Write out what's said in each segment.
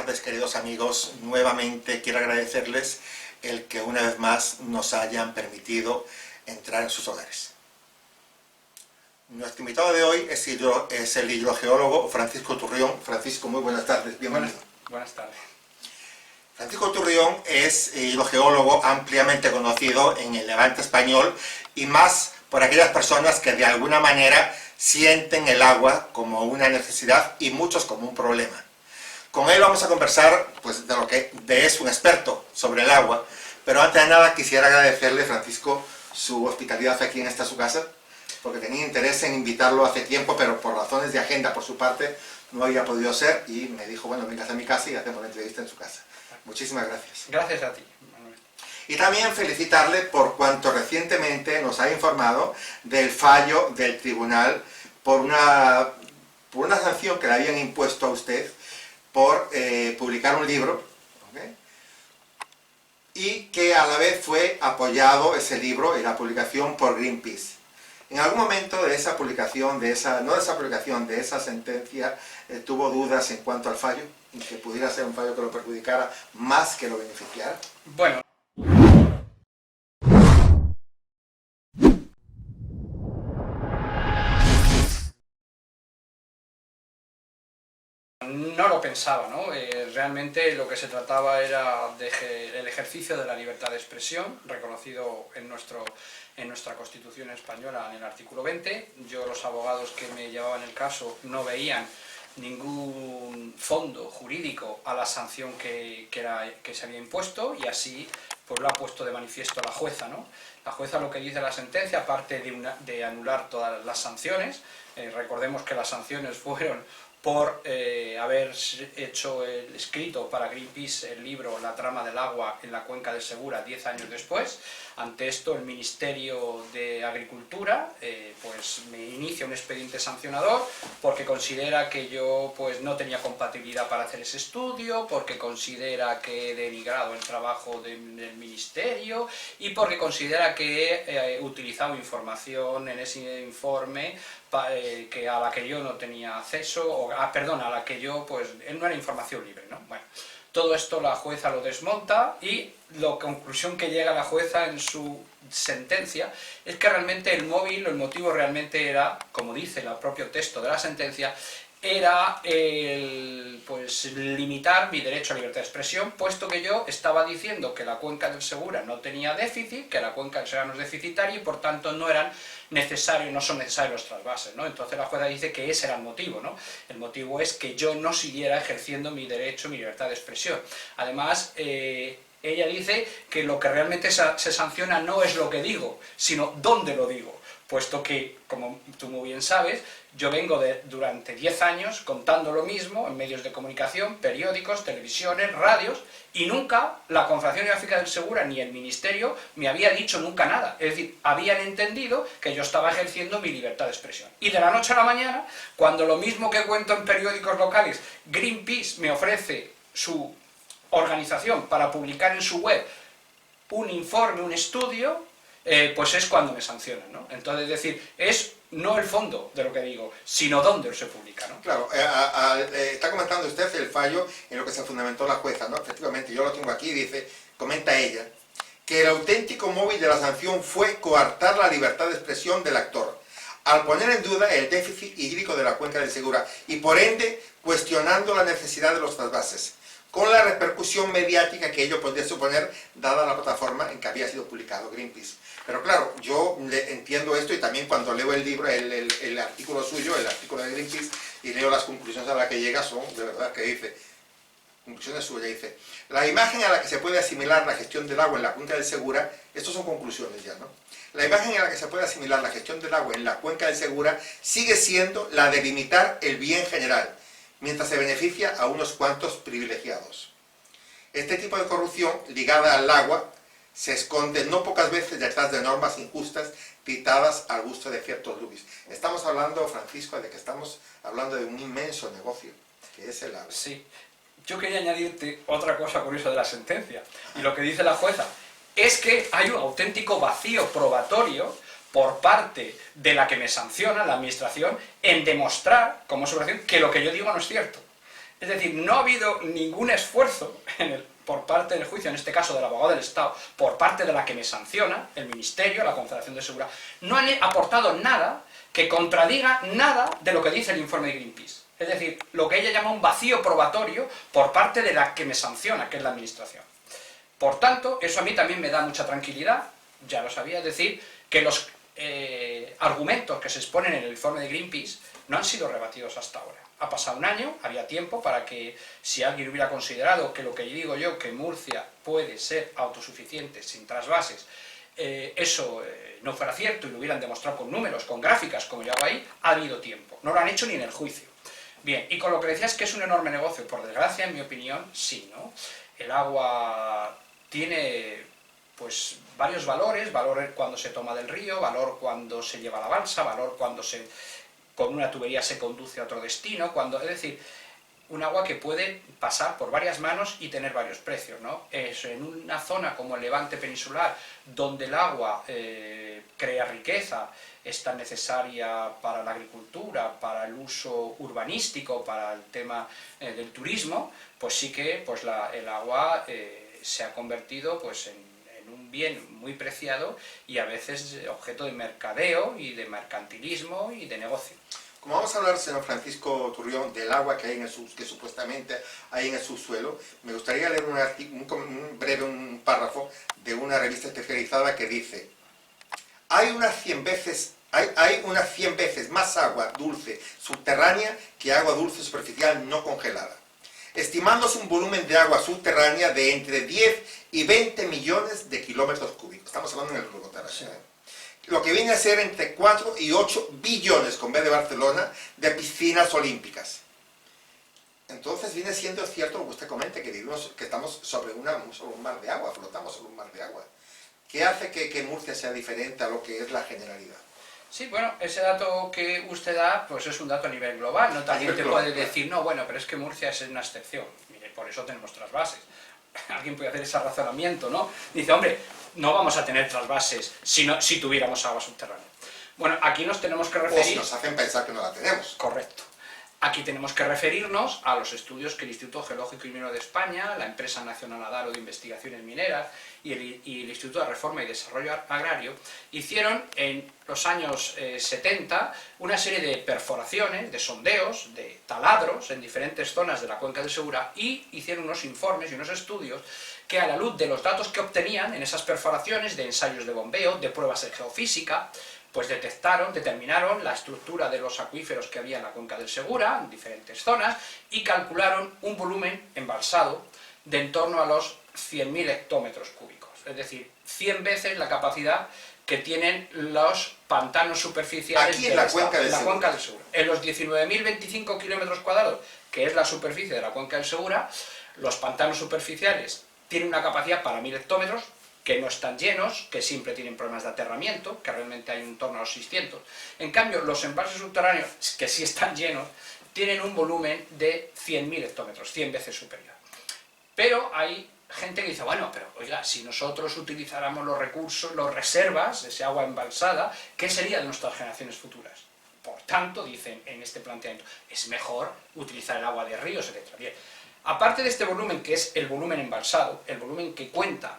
tardes, queridos amigos. Nuevamente quiero agradecerles el que una vez más nos hayan permitido entrar en sus hogares. Nuestro invitado de hoy es el hidrogeólogo Francisco Turrión. Francisco, muy buenas tardes, bienvenido. Buenas tardes. Francisco Turrión es hidrogeólogo ampliamente conocido en el Levante español y más por aquellas personas que de alguna manera sienten el agua como una necesidad y muchos como un problema. Con él vamos a conversar pues, de lo que es un experto sobre el agua, pero antes de nada quisiera agradecerle, Francisco, su hospitalidad aquí en esta su casa, porque tenía interés en invitarlo hace tiempo, pero por razones de agenda por su parte no había podido ser y me dijo, bueno, venga a mi casa y hacemos la entrevista en su casa. Muchísimas gracias. Gracias a ti. Y también felicitarle por cuanto recientemente nos ha informado del fallo del tribunal por una sanción que le habían impuesto a usted por publicar un libro, ¿okay? Y que a la vez fue apoyado ese libro y la publicación por Greenpeace. En algún momento de esa publicación, de esa sentencia, tuvo dudas en cuanto al fallo, y que pudiera ser un fallo que lo perjudicara más que lo beneficiara. Bueno, no lo pensaba, ¿no? Realmente lo que se trataba era del ejercicio de la libertad de expresión, reconocido en nuestra Constitución española en el artículo 20. Yo, los abogados que me llevaban el caso, no veían ningún fondo jurídico a la sanción que se había impuesto, y así pues lo ha puesto de manifiesto la jueza, ¿no? La jueza, lo que dice la sentencia, aparte de anular todas las sanciones, recordemos que las sanciones fueron por haber escrito para Greenpeace el libro La trama del agua en la cuenca del Segura 10 años después. Ante esto, el Ministerio de Agricultura pues me inicia un expediente sancionador porque considera que yo pues no tenía compatibilidad para hacer ese estudio, porque considera que he denigrado el trabajo del Ministerio y porque considera que he utilizado información en ese informe a la que yo no tenía acceso, a la que yo, pues, no era información libre, ¿no? Bueno, todo esto la jueza lo desmonta y la conclusión que llega la jueza en su sentencia es que realmente el motivo realmente era, como dice el propio texto de la sentencia, era pues limitar mi derecho a libertad de expresión, puesto que yo estaba diciendo que la cuenca del Segura no tenía déficit, que la cuenca del Segura no es deficitaria y por tanto no son necesarios los trasvases, ¿no? Entonces la jueza dice que ese era el motivo, ¿no? El motivo es que yo no siguiera ejerciendo mi derecho, mi libertad de expresión. Además, ella dice que lo que realmente se sanciona no es lo que digo, sino dónde lo digo, puesto que, como tú muy bien sabes, yo vengo durante 10 años contando lo mismo en medios de comunicación, periódicos, televisiones, radios, y nunca la Confederación Hidrográfica del Segura ni el Ministerio me había dicho nunca nada. Es decir, habían entendido que yo estaba ejerciendo mi libertad de expresión. Y de la noche a la mañana, cuando lo mismo que cuento en periódicos locales, Greenpeace me ofrece su organización para publicar en su web un informe, un estudio, pues es cuando me sancionan, ¿no? Entonces, es decir, es no el fondo de lo que digo, sino dónde se publica, ¿no? Claro, está comentando usted el fallo en lo que se fundamentó la jueza, ¿no? Efectivamente, yo lo tengo aquí, comenta ella, que el auténtico móvil de la sanción fue coartar la libertad de expresión del actor, al poner en duda el déficit hídrico de la cuenca del Segura y por ende cuestionando la necesidad de los trasvases, con la repercusión mediática que ello podría suponer dada la plataforma en que había sido publicado Greenpeace. Pero claro, yo entiendo esto y también cuando leo el libro, el artículo suyo, el artículo de Greenpeace, y leo las conclusiones a las que llega, son de verdad que dice, conclusiones suyas, dice, la imagen a la que se puede asimilar la gestión del agua en la cuenca del Segura, estos son conclusiones ya, ¿no? La imagen a la que se puede asimilar la gestión del agua en la cuenca del Segura sigue siendo la de limitar el bien general, mientras se beneficia a unos cuantos privilegiados. Este tipo de corrupción ligada al agua se esconde no pocas veces detrás de normas injustas dictadas al gusto de ciertos lobbies. Estamos hablando, Francisco, de que estamos hablando de un inmenso negocio, que es el agua. Sí. Yo quería añadirte otra cosa curiosa de la sentencia, y lo que dice la jueza es que hay un auténtico vacío probatorio por parte de la que me sanciona, la administración, en demostrar, como observación, que lo que yo digo no es cierto. Es decir, no ha habido ningún esfuerzo por parte del juicio, en este caso del abogado del Estado, por parte de la que me sanciona, el Ministerio, la Confederación de Seguridad, no han aportado nada que contradiga nada de lo que dice el informe de Greenpeace. Es decir, lo que ella llama un vacío probatorio por parte de la que me sanciona, que es la Administración. Por tanto, eso a mí también me da mucha tranquilidad, ya lo sabía, es decir, que los argumentos que se exponen en el informe de Greenpeace no han sido rebatidos hasta ahora. Ha pasado un año, había tiempo para que, si alguien hubiera considerado que lo que digo yo, que Murcia puede ser autosuficiente sin trasvases, eso no fuera cierto y lo hubieran demostrado con números, con gráficas, como yo hago ahí, ha habido tiempo. No lo han hecho ni en el juicio. Bien, y con lo que decías que es un enorme negocio, por desgracia, en mi opinión, sí, ¿no? El agua tiene, pues, varios valores, valor cuando se toma del río, valor cuando se lleva a la balsa, valor cuando con una tubería se conduce a otro destino, es decir, un agua que puede pasar por varias manos y tener varios precios, ¿no? En una zona como el Levante peninsular, donde el agua crea riqueza, es tan necesaria para la agricultura, para el uso urbanístico, para el tema del turismo, pues sí que pues el agua se ha convertido pues, en un bien muy preciado y a veces objeto de mercadeo y de mercantilismo y de negocio. Como vamos a hablar, señor Francisco Turrión, del agua que hay que supuestamente hay en el subsuelo, me gustaría leer un párrafo de una revista especializada que dice: hay unas 100 veces más agua dulce subterránea que agua dulce superficial no congelada, estimándose un volumen de agua subterránea de entre 10 y 20 millones de kilómetros cúbicos. Estamos hablando en el Bogotá. Sí. Lo que viene a ser entre 4 y 8 billones, con B de Barcelona, de piscinas olímpicas. Entonces viene siendo cierto lo que usted comenta, que estamos sobre un mar de agua, flotamos sobre un mar de agua. ¿Qué hace que Murcia sea diferente a lo que es la generalidad? Sí, bueno, ese dato que usted da, pues es un dato a nivel global, no también te puede decir, no, bueno, pero es que Murcia es una excepción, mire, por eso tenemos trasvases. Alguien puede hacer ese razonamiento, ¿no? Dice, hombre, no vamos a tener trasvases si tuviéramos agua subterránea. Bueno, aquí nos tenemos que referir... O si nos hacen pensar que no la tenemos. Correcto. Aquí tenemos que referirnos a los estudios que el Instituto Geológico y Minero de España, la Empresa Nacional Adaro de Investigaciones Mineras y el Instituto de Reforma y Desarrollo Agrario hicieron en los años 70 una serie de perforaciones, de sondeos, de taladros en diferentes zonas de la cuenca del Segura y hicieron unos informes y unos estudios que, a la luz de los datos que obtenían en esas perforaciones, de ensayos de bombeo, de pruebas de geofísica, pues determinaron la estructura de los acuíferos que había en la cuenca del Segura, en diferentes zonas, y calcularon un volumen embalsado de en torno a los 100.000 hectómetros cúbicos, es decir, 100 veces la capacidad que tienen los pantanos superficiales aquí en la cuenca del Segura. En los 19.025 kilómetros cuadrados, que es la superficie de la cuenca del Segura, los pantanos superficiales tienen una capacidad para 1.000 hectómetros, que no están llenos, que siempre tienen problemas de aterramiento, que realmente hay en torno a los 600. En cambio, los embalses subterráneos, que sí están llenos, tienen un volumen de 100.000 hectómetros, 100 veces superior. Pero hay gente que dice, bueno, pero oiga, si nosotros utilizáramos los recursos, las reservas, ese agua embalsada, ¿qué sería de nuestras generaciones futuras? Por tanto, dicen en este planteamiento, es mejor utilizar el agua de ríos, etc. Bien, aparte de este volumen, que es el volumen embalsado, el volumen que cuenta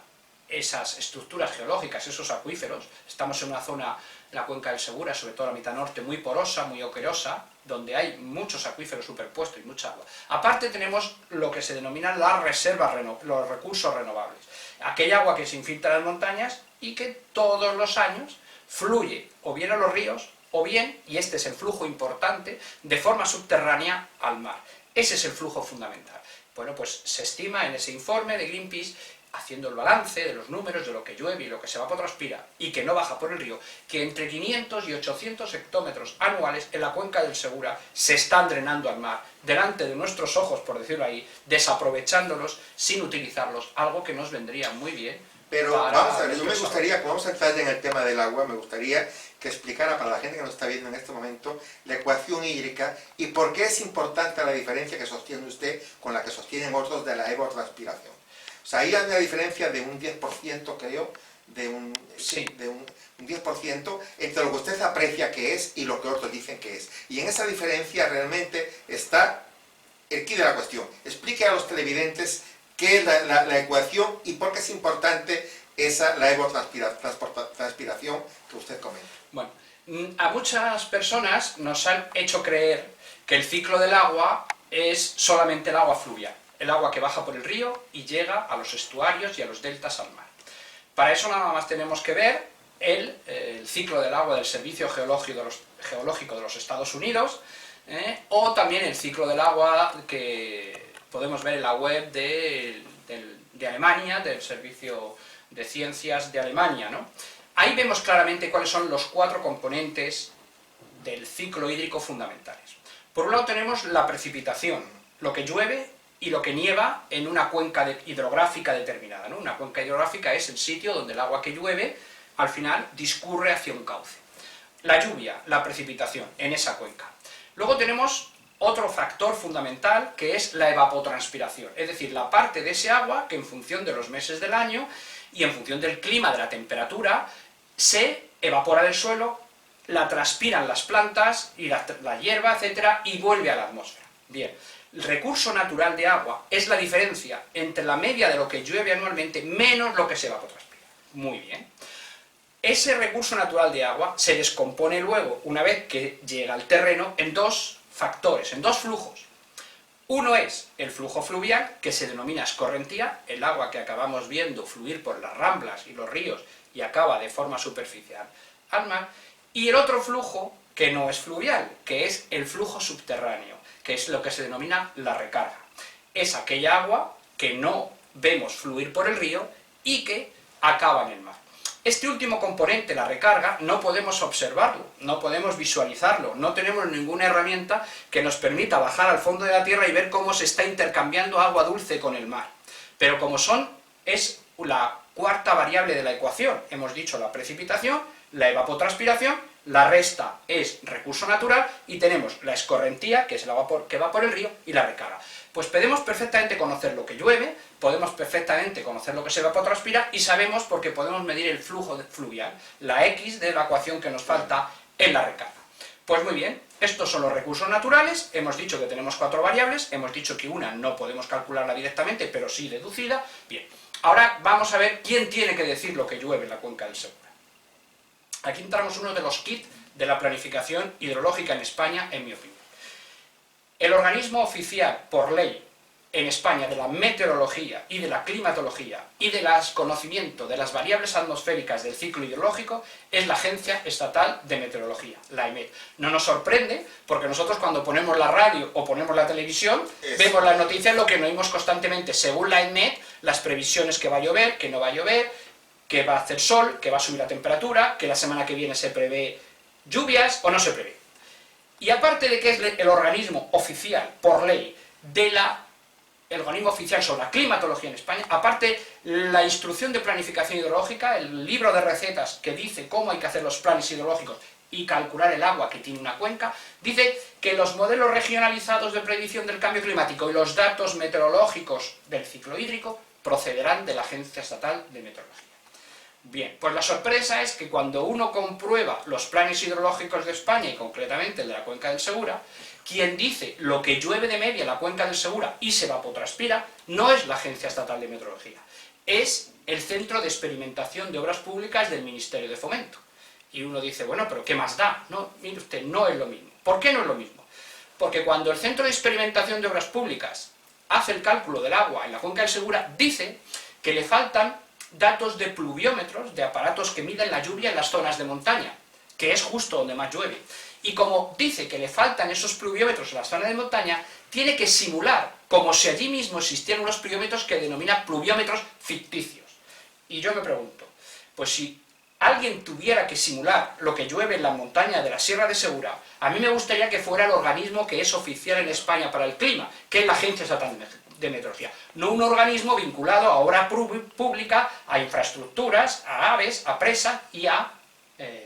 esas estructuras geológicas, esos acuíferos, estamos en una zona, la cuenca del Segura, sobre todo la mitad norte, muy porosa, muy oquerosa, donde hay muchos acuíferos superpuestos y mucha agua. Aparte tenemos lo que se denominan las reservas, los recursos renovables, aquella agua que se infiltra en las montañas y que todos los años fluye o bien a los ríos o bien, y este es el flujo importante, de forma subterránea al mar. Ese es el flujo fundamental. Bueno, pues se estima en ese informe de Greenpeace, haciendo el balance de los números, de lo que llueve y lo que se evapotranspira y que no baja por el río, que entre 500 y 800 hectómetros anuales en la cuenca del Segura se están drenando al mar, delante de nuestros ojos, por decirlo ahí, desaprovechándolos sin utilizarlos, algo que nos vendría muy bien. Pero vamos a ver, yo me gustaría, como vamos a entrar en el tema del agua, me gustaría que explicara para la gente que nos está viendo en este momento la ecuación hídrica y por qué es importante la diferencia que sostiene usted con la que sostienen otros de la evapotranspiración. O sea, ahí hay una diferencia de un 10%, creo, de un 10% entre lo que usted aprecia que es y lo que otros dicen que es. Y en esa diferencia realmente está el quid de la cuestión. Explique a los televidentes qué es la ecuación y por qué es importante la evapotranspiración que usted comenta. Bueno, a muchas personas nos han hecho creer que el ciclo del agua es solamente el agua fluvial, el agua que baja por el río y llega a los estuarios y a los deltas al mar. Para eso nada más tenemos que ver el ciclo del agua del Servicio Geológico de los Estados Unidos, o también el ciclo del agua que podemos ver en la web de Alemania, del Servicio de Ciencias de Alemania, ¿no? Ahí vemos claramente cuáles son los 4 componentes del ciclo hídrico fundamentales. Por un lado tenemos la precipitación, lo que llueve y lo que nieva en una cuenca hidrográfica determinada, ¿no? Una cuenca hidrográfica es el sitio donde el agua que llueve al final discurre hacia un cauce. La lluvia, la precipitación en esa cuenca. Luego tenemos otro factor fundamental que es la evapotranspiración, es decir, la parte de ese agua que en función de los meses del año y en función del clima, de la temperatura, se evapora del suelo, la transpiran las plantas y la hierba, etcétera, y vuelve a la atmósfera. Bien, el recurso natural de agua es la diferencia entre la media de lo que llueve anualmente menos lo que se evapotranspira. Muy bien. Ese recurso natural de agua se descompone luego, una vez que llega al terreno, en 2 factores, en 2 flujos. Uno es el flujo fluvial, que se denomina escorrentía, el agua que acabamos viendo fluir por las ramblas y los ríos y acaba de forma superficial al mar, y el otro flujo, que no es fluvial, que es el flujo subterráneo, que es lo que se denomina la recarga. Es aquella agua que no vemos fluir por el río y que acaba en el mar. Este último componente, la recarga, no podemos observarlo, no podemos visualizarlo, no tenemos ninguna herramienta que nos permita bajar al fondo de la tierra y ver cómo se está intercambiando agua dulce con el mar. Pero como es la 4ª variable de la ecuación, hemos dicho la precipitación, la evapotranspiración, la resta es recurso natural y tenemos la escorrentía, que es el agua que va por el río, y la recarga. Pues podemos perfectamente conocer lo que llueve, podemos perfectamente conocer lo que se evapotranspira y sabemos porque podemos medir el flujo fluvial, la X de la ecuación que nos falta en la recarga. Pues muy bien, estos son los recursos naturales, hemos dicho que tenemos 4 variables, hemos dicho que una no podemos calcularla directamente, pero sí deducida. Bien, ahora vamos a ver quién tiene que decir lo que llueve en la cuenca del Segura. Aquí entramos uno de los kits de la planificación hidrológica en España, en mi opinión. El organismo oficial, por ley, en España, de la meteorología y de la climatología y del conocimiento de las variables atmosféricas del ciclo hidrológico es la Agencia Estatal de Meteorología, la EMET. No nos sorprende, porque nosotros cuando ponemos la radio o ponemos la televisión, vemos las noticias, lo que nos oímos constantemente, según la EMET, las previsiones que va a llover, que no va a llover, que va a hacer sol, que va a subir la temperatura, que la semana que viene se prevé lluvias o no se prevé. Y aparte de que es el organismo oficial, por ley, el organismo oficial sobre la climatología en España, aparte la instrucción de planificación hidrológica, el libro de recetas que dice cómo hay que hacer los planes hidrológicos y calcular el agua que tiene una cuenca, dice que los modelos regionalizados de predicción del cambio climático y los datos meteorológicos del ciclo hídrico procederán de la Agencia Estatal de Meteorología. Bien, pues la sorpresa es que cuando uno comprueba los planes hidrológicos de España, y concretamente el de la cuenca del Segura, quien dice lo que llueve de media en la cuenca del Segura y se evapotranspira, no es la Agencia Estatal de Meteorología, es el Centro de Experimentación de Obras Públicas del Ministerio de Fomento. Y uno dice, bueno, pero ¿qué más da? No, mire usted, no es lo mismo. ¿Por qué no es lo mismo? Porque cuando el Centro de Experimentación de Obras Públicas hace el cálculo del agua en la cuenca del Segura, dice que le faltan datos de pluviómetros, de aparatos que miden la lluvia en las zonas de montaña, que es justo donde más llueve. Y como dice que le faltan esos pluviómetros en las zonas de montaña, tiene que simular, como si allí mismo existieran unos pluviómetros que denomina pluviómetros ficticios. Y yo me pregunto, pues si alguien tuviera que simular lo que llueve en la montaña de la Sierra de Segura, a mí me gustaría que fuera el organismo que es oficial en España para el clima, que es la Agencia Estatal de Meteorología, no un organismo vinculado a obra pública, a infraestructuras, a aves, a presa y a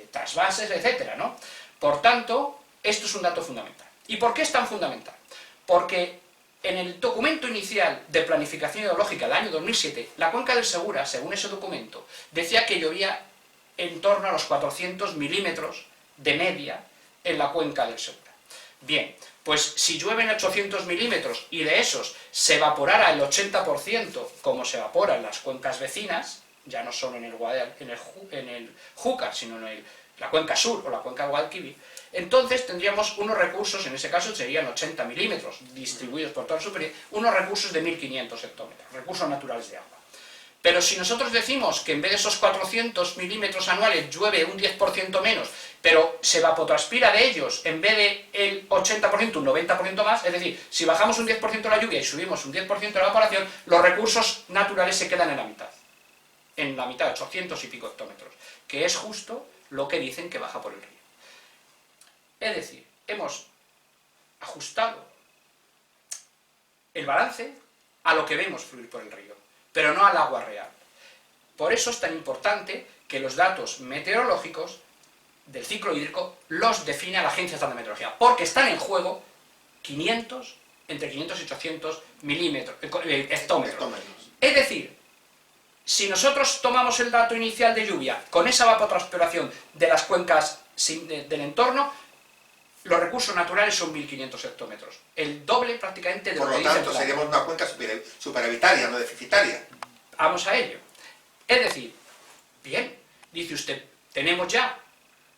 trasvases, etcétera, ¿no? Por tanto, esto es un dato fundamental. ¿Y por qué es tan fundamental? Porque en el documento inicial de planificación hidrológica del año 2007, la cuenca del Segura, según ese documento, decía que llovía en torno a los 400 milímetros de media en la cuenca del Segura. Bien, Pues si llueven 800 milímetros y de esos se evaporara el 80%, como se evapora en las cuencas vecinas, ya no solo en el Júcar, sino en la cuenca sur o la cuenca del Guadalquivir, entonces tendríamos unos recursos, en ese caso serían 80 milímetros, distribuidos por toda la superficie, unos recursos de 1500 hectómetros, recursos naturales de agua. Pero si nosotros decimos que en vez de esos 400 milímetros anuales llueve un 10% menos, pero se evapotranspira de ellos, en vez de el 80%, un 90% más, es decir, si bajamos un 10% la lluvia y subimos un 10% la evaporación, los recursos naturales se quedan en la mitad, 800 y pico hectómetros, que es justo lo que dicen que baja por el río. Es decir, hemos ajustado el balance a lo que vemos fluir por el río, pero no al agua real. Por eso es tan importante que los datos meteorológicos del ciclo hídrico los define la Agencia Estatal de Meteorología, porque están en juego entre 500 y 800 hectómetros. Es decir, si nosotros tomamos el dato inicial de lluvia con esa evapotranspiración de las cuencas del entorno, los recursos naturales son 1500 hectómetros, el doble prácticamente de lo que dice el plan. Por lo tanto, seríamos una cuenca superavitaria, no deficitaria. Vamos a ello. Es decir, bien, dice usted, tenemos ya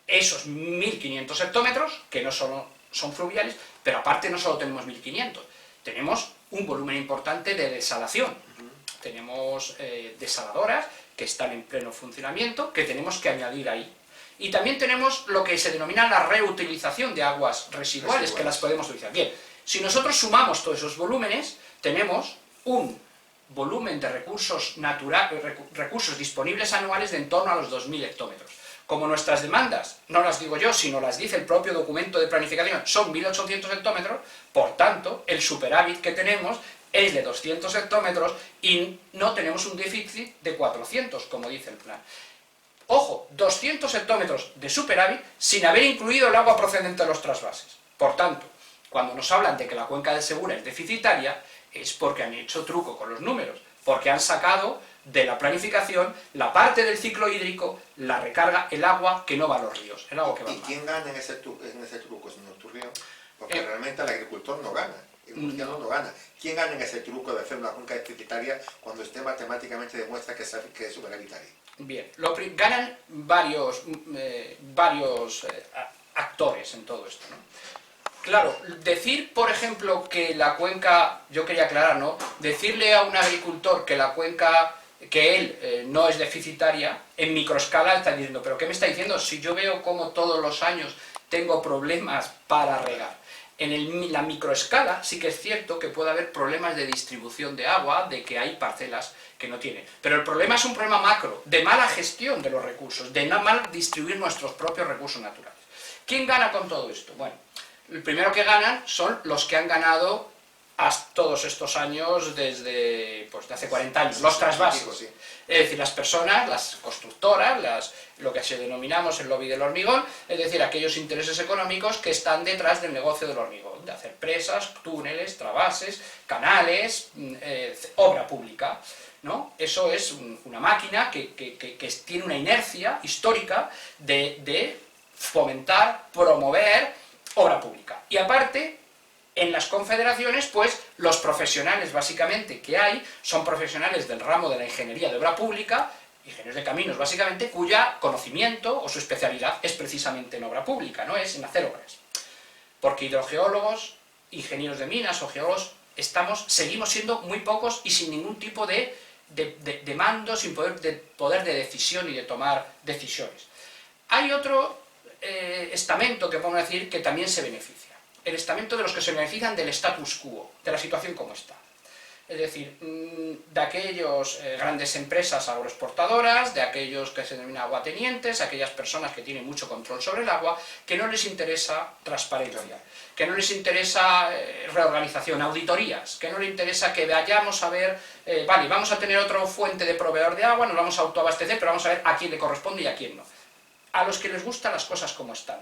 esos 1500 hectómetros, que no solo son fluviales, pero aparte no solo tenemos 1500, tenemos un volumen importante de desalación. Tenemos desaladoras que están en pleno funcionamiento, que tenemos que añadir ahí. Y también tenemos lo que se denomina la reutilización de aguas residuales, que las podemos utilizar. Bien, si nosotros sumamos todos esos volúmenes, tenemos un volumen de recursos disponibles anuales de en torno a los 2000 hectómetros. Como nuestras demandas, no las digo yo, sino las dice el propio documento de planificación, son 1800 hectómetros, por tanto, el superávit que tenemos es de 200 hectómetros y no tenemos un déficit de 400, como dice el plan. Ojo, 200 hectómetros de superávit sin haber incluido el agua procedente de los trasvases. Por tanto, cuando nos hablan de que la cuenca del Segura es deficitaria, es porque han hecho truco con los números, porque han sacado de la planificación la parte del ciclo hídrico, la recarga, el agua que no va a los ríos, el agua que va al mar. ¿Y quién gana en ese truco, señor Turrión? Porque realmente el agricultor no gana. El murciano no gana. ¿Quién gana en ese truco de hacer una cuenca deficitaria cuando usted matemáticamente demuestra que es superavitaria? Bien, ganan varios actores en todo esto, ¿no? Claro, decir, por ejemplo, que la cuenca, yo quería aclarar, ¿no? Decirle a un agricultor que la cuenca, que él no es deficitaria, en microescala está diciendo, ¿pero qué me está diciendo? Si yo veo cómo todos los años tengo problemas para regar. En la microescala sí que es cierto que puede haber problemas de distribución de agua, de que hay parcelas que no tienen. Pero el problema es un problema macro, de mala gestión de los recursos, de no mal distribuir nuestros propios recursos naturales. ¿Quién gana con todo esto? Bueno, el primero que ganan son los que han ganado hasta todos estos años desde de hace 40 años, los trasvases. Sí. Es decir, las personas, las constructoras, lo que se denominamos el lobby del hormigón, es decir, aquellos intereses económicos que están detrás del negocio del hormigón, de hacer presas, túneles, trasvases, canales, obra pública, ¿no? Eso es una máquina que tiene una inercia histórica de fomentar, promover obra pública. Y aparte, en las confederaciones, pues, los profesionales, básicamente, que hay, son profesionales del ramo de la ingeniería de obra pública, ingenieros de caminos, básicamente, cuya conocimiento o su especialidad es precisamente en obra pública, no es en hacer obras. Porque hidrogeólogos, ingenieros de minas o geólogos, seguimos siendo muy pocos y sin ningún tipo de mando, sin poder de decisión y de tomar decisiones. Hay otro estamento que podemos decir que también se beneficia. El estamento de los que se benefician del status quo, de la situación como está. Es decir, de aquellos grandes empresas agroexportadoras, de aquellos que se denominan aguatenientes, aquellas personas que tienen mucho control sobre el agua, que no les interesa transparencia, que no les interesa reorganización, auditorías, que no les interesa que vayamos a ver, vale, vamos a tener otra fuente de proveedor de agua, nos vamos a autoabastecer, pero vamos a ver a quién le corresponde y a quién no. A los que les gustan las cosas como están.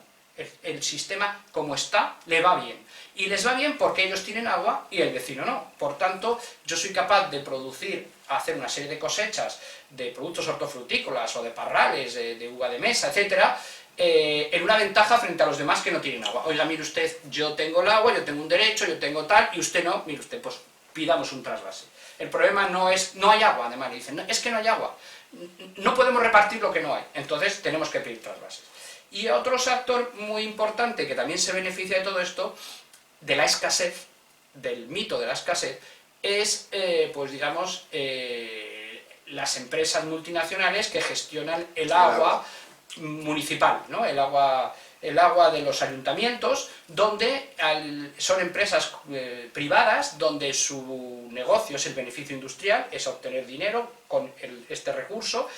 El sistema como está, le va bien. Y les va bien porque ellos tienen agua y el vecino no. Por tanto, yo soy capaz de hacer una serie de cosechas de productos hortofrutícolas o de parrales, de uva de mesa, etcétera, en una ventaja frente a los demás que no tienen agua. Oiga, mire usted, yo tengo el agua, yo tengo un derecho, yo tengo tal, y usted no, mire usted, pues pidamos un trasvase. El problema no es, no hay agua, además le dicen, no, es que no hay agua, no podemos repartir lo que no hay, entonces tenemos que pedir trasvases. Y otro factor muy importante que también se beneficia de todo esto, de la escasez, del mito de la escasez, es, pues digamos, las empresas multinacionales que gestionan el agua municipal, ¿no? el agua de los ayuntamientos, donde son empresas privadas, donde su negocio es el beneficio industrial, es obtener dinero con este recurso,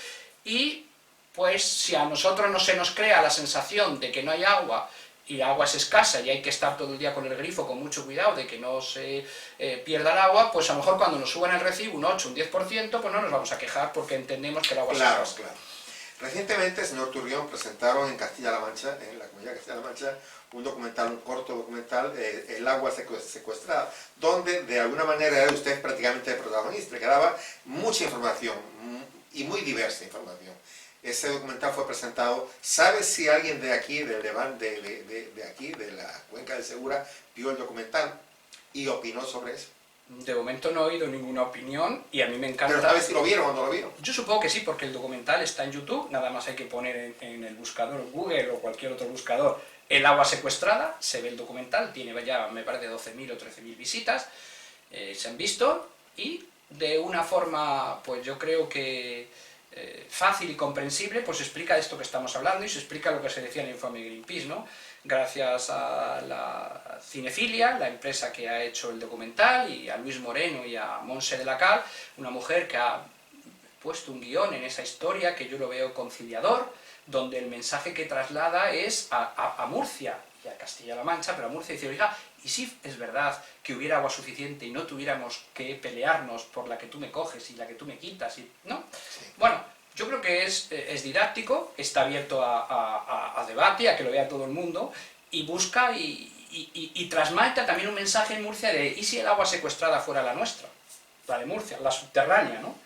y pues si a nosotros no se nos crea la sensación de que no hay agua, y la agua es escasa y hay que estar todo el día con el grifo con mucho cuidado de que no se pierda el agua, pues a lo mejor cuando nos suban el recibo un 8, un 10%, pues no nos vamos a quejar porque entendemos que el agua es escasa. Claro. Recientemente, señor Turrión, presentaron en Castilla-La Mancha, en la comunidad de Castilla-La Mancha, un documental, un corto documental, El agua secuestrada, donde de alguna manera era usted prácticamente el protagonista, que daba mucha información y muy diversa información. Ese documental fue presentado. ¿Sabe si alguien de aquí, del Levante, de aquí, de la cuenca del Segura, vio el documental y opinó sobre eso? De momento no he oído ninguna opinión y a mí me encanta... ¿Pero sabes si lo vieron o no lo vieron? Yo supongo que sí, porque el documental está en YouTube, nada más hay que poner en el buscador Google o cualquier otro buscador El agua secuestrada, se ve el documental, tiene ya me parece 12.000 o 13.000 visitas, se han visto, y de una forma, pues yo creo que fácil y comprensible, pues se explica esto que estamos hablando y se explica lo que se decía en el informe Greenpeace, ¿no? Gracias a la Cinefilia, la empresa que ha hecho el documental, y a Luis Moreno y a Montse de la Cal, una mujer que ha puesto un guión en esa historia que yo lo veo conciliador, donde el mensaje que traslada es a Murcia y a Castilla-La Mancha, pero a Murcia dice, oiga, y si es verdad que hubiera agua suficiente y no tuviéramos que pelearnos por la que tú me coges y la que tú me quitas, ¿no? Sí. Bueno, yo creo que es didáctico, está abierto a debate, a que lo vea todo el mundo, y busca y trasmalta también un mensaje en Murcia de, ¿y si el agua secuestrada fuera la nuestra? La de Murcia, la subterránea, ¿no?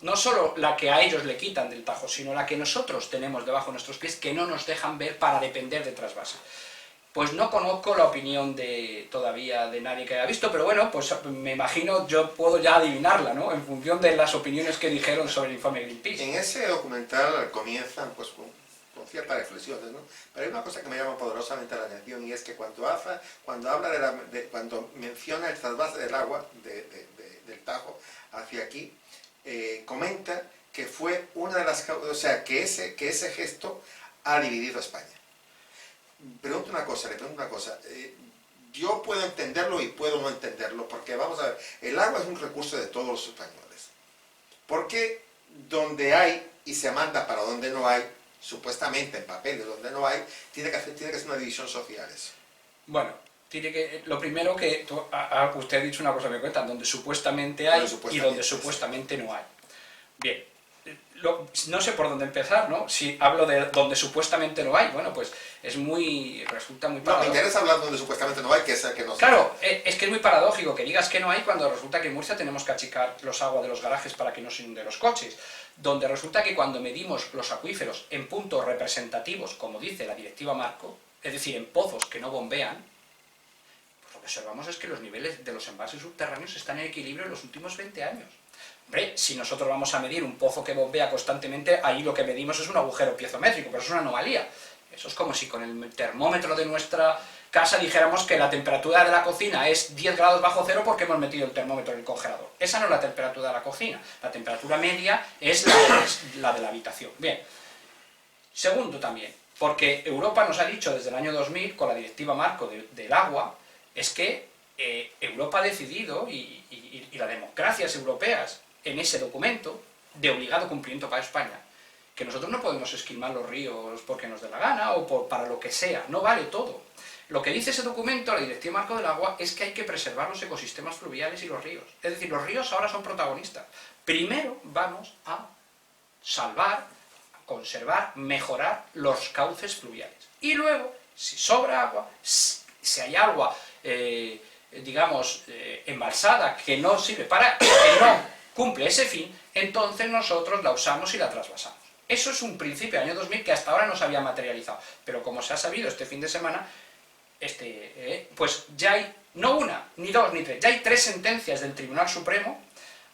No solo la que a ellos le quitan del Tajo, sino la que nosotros tenemos debajo de nuestros pies, que no nos dejan ver para depender de trasvase. Pues no conozco la opinión todavía de nadie que haya visto, pero bueno, pues me imagino, yo puedo ya adivinarla, ¿no? En función de las opiniones que dijeron sobre el informe Greenpeace. En ese documental comienzan pues con ciertas reflexiones, ¿no? Pero hay una cosa que me llama poderosamente la atención, y es que cuando habla cuando menciona el trasvase del agua del Tajo hacia aquí, comenta que fue una de las causas, o sea, que ese gesto ha dividido a España. Le pregunto una cosa, yo puedo entenderlo y puedo no entenderlo, porque vamos a ver, el agua es un recurso de todos los españoles. ¿Por qué donde hay y se manda para donde no hay, supuestamente en papeles donde no hay, tiene que ser una división social eso? Bueno, lo primero que usted ha dicho una cosa que me cuenta, donde supuestamente hay y donde supuestamente no hay. Bien. No sé por dónde empezar, ¿no? Si hablo de donde supuestamente no hay, bueno, pues resulta muy paradójico. No, me interesa hablar donde supuestamente no hay, que es el que no sé. Claro, es que es muy paradójico que digas que no hay cuando resulta que en Murcia tenemos que achicar los aguas de los garajes para que no se inunden los coches, donde resulta que cuando medimos los acuíferos en puntos representativos, como dice la directiva Marco, es decir, en pozos que no bombean, pues lo que observamos es que los niveles de los embalses subterráneos están en equilibrio en los últimos 20 años. Hombre, si nosotros vamos a medir un pozo que bombea constantemente, ahí lo que medimos es un agujero piezométrico, pero es una anomalía. Eso es como si con el termómetro de nuestra casa dijéramos que la temperatura de la cocina es 10 grados bajo cero porque hemos metido el termómetro en el congelador. Esa no es la temperatura de la cocina, la temperatura media es la de la habitación. Bien. Segundo también, porque Europa nos ha dicho desde el año 2000, con la directiva Marco del agua, es que Europa ha decidido, y las democracias europeas, en ese documento, de obligado cumplimiento para España, que nosotros no podemos esquilmar los ríos porque nos dé la gana o para lo que sea, no vale todo. Lo que dice ese documento, la Directiva Marco del Agua, es que hay que preservar los ecosistemas fluviales y los ríos. Es decir, los ríos ahora son protagonistas. Primero vamos a salvar, a conservar, mejorar los cauces fluviales. Y luego, si sobra agua, si hay agua, digamos, embalsada, que no sirve para, que no cumple ese fin, entonces nosotros la usamos y la trasvasamos. Eso es un principio del año 2000 que hasta ahora no se había materializado. Pero como se ha sabido este fin de semana, pues ya hay, no una, ni dos, ni tres, ya hay 3 sentencias del Tribunal Supremo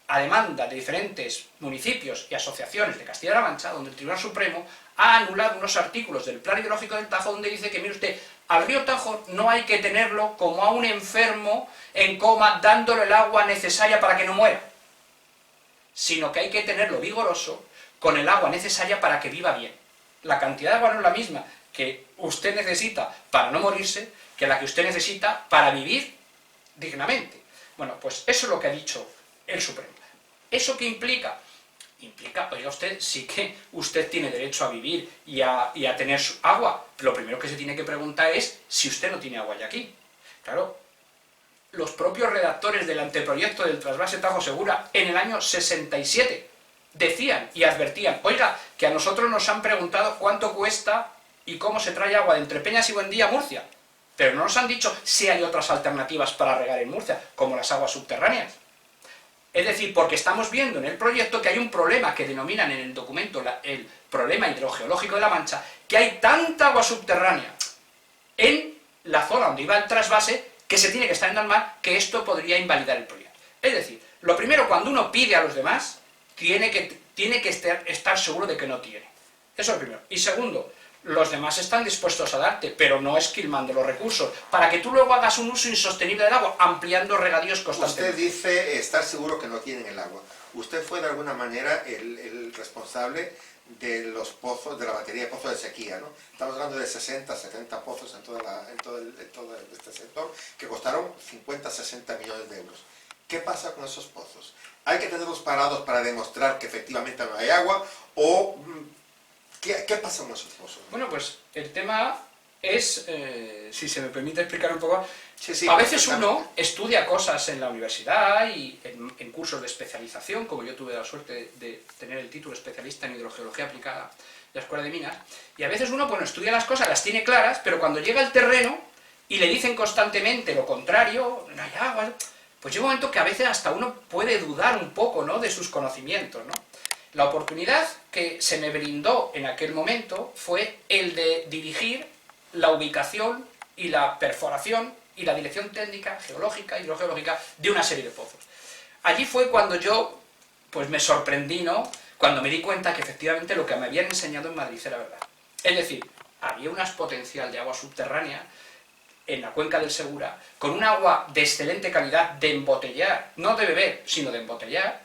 a demanda de diferentes municipios y asociaciones de Castilla-La Mancha, donde el Tribunal Supremo ha anulado unos artículos del Plan Hidrológico del Tajo donde dice que, mire usted, al río Tajo no hay que tenerlo como a un enfermo en coma dándole el agua necesaria para que no muera, sino que hay que tenerlo vigoroso con el agua necesaria para que viva bien. La cantidad de agua no es la misma que usted necesita para no morirse que la que usted necesita para vivir dignamente. Bueno, pues eso es lo que ha dicho el Supremo. ¿Eso qué implica? Implica, oiga usted, sí que usted tiene derecho a vivir y a tener su agua. Lo primero que se tiene que preguntar es si usted no tiene agua ya aquí. Claro, los propios redactores del anteproyecto del trasvase Tajo Segura en el año 67 decían y advertían, oiga, que a nosotros nos han preguntado cuánto cuesta y cómo se trae agua de Entrepeñas y Buendía a Murcia, pero no nos han dicho si hay otras alternativas para regar en Murcia, como las aguas subterráneas. Es decir, porque estamos viendo en el proyecto que hay un problema que denominan en el documento el problema hidrogeológico de la Mancha, que hay tanta agua subterránea en la zona donde iba el trasvase que se tiene que estar en el mar, que esto podría invalidar el proyecto. Es decir, lo primero, cuando uno pide a los demás, tiene que estar seguro de que no tiene. Eso es lo primero. Y segundo, los demás están dispuestos a darte, pero no esquilmando los recursos, para que tú luego hagas un uso insostenible del agua, ampliando regadíos constantemente. Usted dice estar seguro que no tienen el agua. Usted fue de alguna manera el responsable de los pozos, de la batería de pozos de sequía, ¿no? Estamos hablando de 60, 70 pozos en todo este sector, que costaron 50, 60 millones de euros. ¿Qué pasa con esos pozos? ¿Hay que tenerlos parados para demostrar que efectivamente no hay agua? ¿O qué pasa con esos pozos? Bueno, pues el tema es, si se me permite explicar un poco, Sí, a veces uno estudia cosas en la universidad y en cursos de especialización, como yo tuve la suerte de tener el título especialista en hidrogeología aplicada en la Escuela de Minas, y a veces uno, bueno, estudia las cosas, las tiene claras, pero cuando llega al terreno y le dicen constantemente lo contrario, no hay agua, pues llega un momento que a veces hasta uno puede dudar un poco, ¿no?, de sus conocimientos, ¿no? La oportunidad que se me brindó en aquel momento fue el de dirigir la ubicación y la perforación y la dirección técnica, geológica, hidrogeológica, de una serie de pozos. Allí fue cuando yo, pues me sorprendí, ¿no?, cuando me di cuenta que efectivamente lo que me habían enseñado en Madrid era verdad. Es decir, había un potencial de agua subterránea en la cuenca del Segura, con un agua de excelente calidad de embotellar, no de beber, sino de embotellar,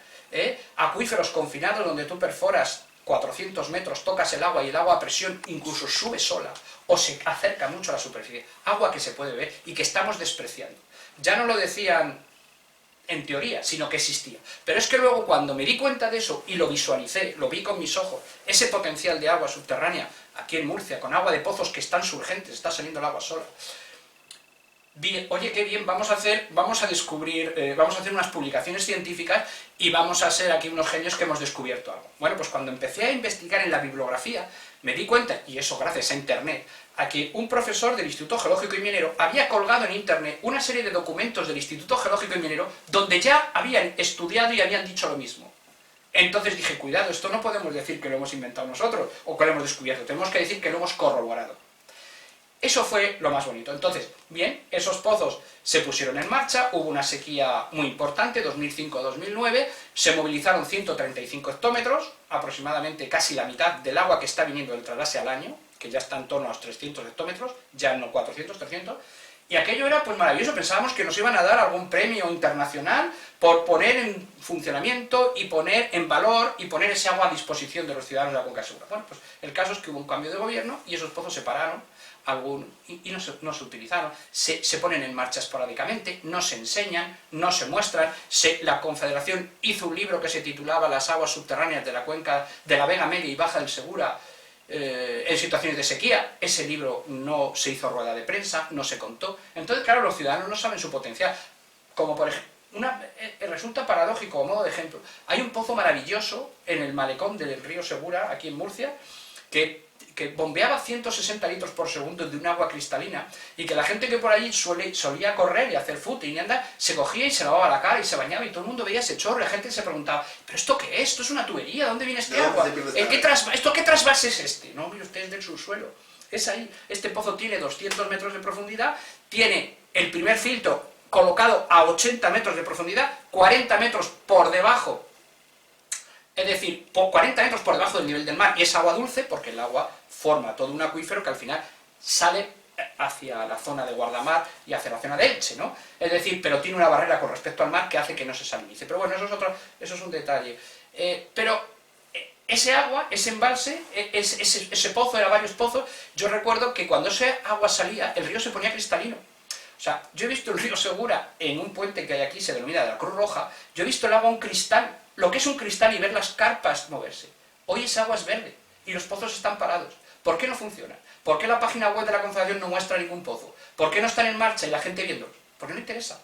acuíferos confinados donde tú perforas 400 metros, tocas el agua y el agua a presión incluso sube sola o se acerca mucho a la superficie, agua que se puede beber y que estamos despreciando. Ya no lo decían en teoría, sino que existía. Pero es que luego cuando me di cuenta de eso y lo visualicé, lo vi con mis ojos, ese potencial de agua subterránea aquí en Murcia, con agua de pozos que están surgentes, está saliendo el agua sola, bien, oye, qué bien, vamos a hacer unas publicaciones científicas y vamos a ser aquí unos genios que hemos descubierto algo. Bueno, pues cuando empecé a investigar en la bibliografía, me di cuenta, y eso gracias a internet, a que un profesor del Instituto Geológico y Minero había colgado en internet una serie de documentos del Instituto Geológico y Minero donde ya habían estudiado y habían dicho lo mismo. Entonces dije, cuidado, esto no podemos decir que lo hemos inventado nosotros o que lo hemos descubierto, tenemos que decir que lo hemos corroborado. Eso fue lo más bonito. Entonces, bien, esos pozos se pusieron en marcha, hubo una sequía muy importante, 2005-2009, se movilizaron 135 hectómetros, aproximadamente casi la mitad del agua que está viniendo del trasvase al año, que ya está en torno a los 300 hectómetros, ya no 400, 300, y aquello era pues maravilloso, pensábamos que nos iban a dar algún premio internacional por poner en funcionamiento y poner en valor y poner ese agua a disposición de los ciudadanos de la Cuenca Segura. Bueno, pues el caso es que hubo un cambio de gobierno y esos pozos se pararon, y no se utilizaron, se ponen en marcha esporádicamente, no se enseñan, no se muestran. La Confederación hizo un libro que se titulaba Las aguas subterráneas de la cuenca de la Vega Media y Baja del Segura en situaciones de sequía. Ese libro no se hizo rueda de prensa, no se contó. Entonces, claro, los ciudadanos no saben su potencial. Como por ejemplo, resulta paradójico, a modo de ejemplo, hay un pozo maravilloso en el malecón del río Segura, aquí en Murcia, que que bombeaba 160 litros por segundo de un agua cristalina, y que la gente que por allí solía correr y hacer footing y andar, se cogía y se lavaba la cara y se bañaba, y todo el mundo veía ese chorro, y la gente se preguntaba, ¿pero esto qué es? ¿Esto es una tubería? ¿De dónde viene este agua? ¿Esto qué trasvase es este? No, mire usted, es del subsuelo. Es ahí. Este pozo tiene 200 metros de profundidad, tiene el primer filtro colocado a 80 metros de profundidad, 40 metros por debajo, es decir, 40 metros por debajo del nivel del mar, y es agua dulce porque el agua forma todo un acuífero que al final sale hacia la zona de guardamar y hacia la zona de Elche, ¿no? Es decir, pero tiene una barrera con respecto al mar que hace que no se salinice. Pero bueno, eso es un detalle. Pero ese agua, ese embalse, ese pozo, era varios pozos, yo recuerdo que cuando ese agua salía, el río se ponía cristalino. O sea, yo he visto el río Segura en un puente que hay aquí, se denomina de la Cruz Roja, yo he visto el agua un cristal, lo que es un cristal, y ver las carpas moverse. Hoy esa agua es verde y los pozos están parados. ¿Por qué no funciona? ¿Por qué la página web de la Confederación no muestra ningún pozo? ¿Por qué no están en marcha y la gente viéndolos? Porque no interesa.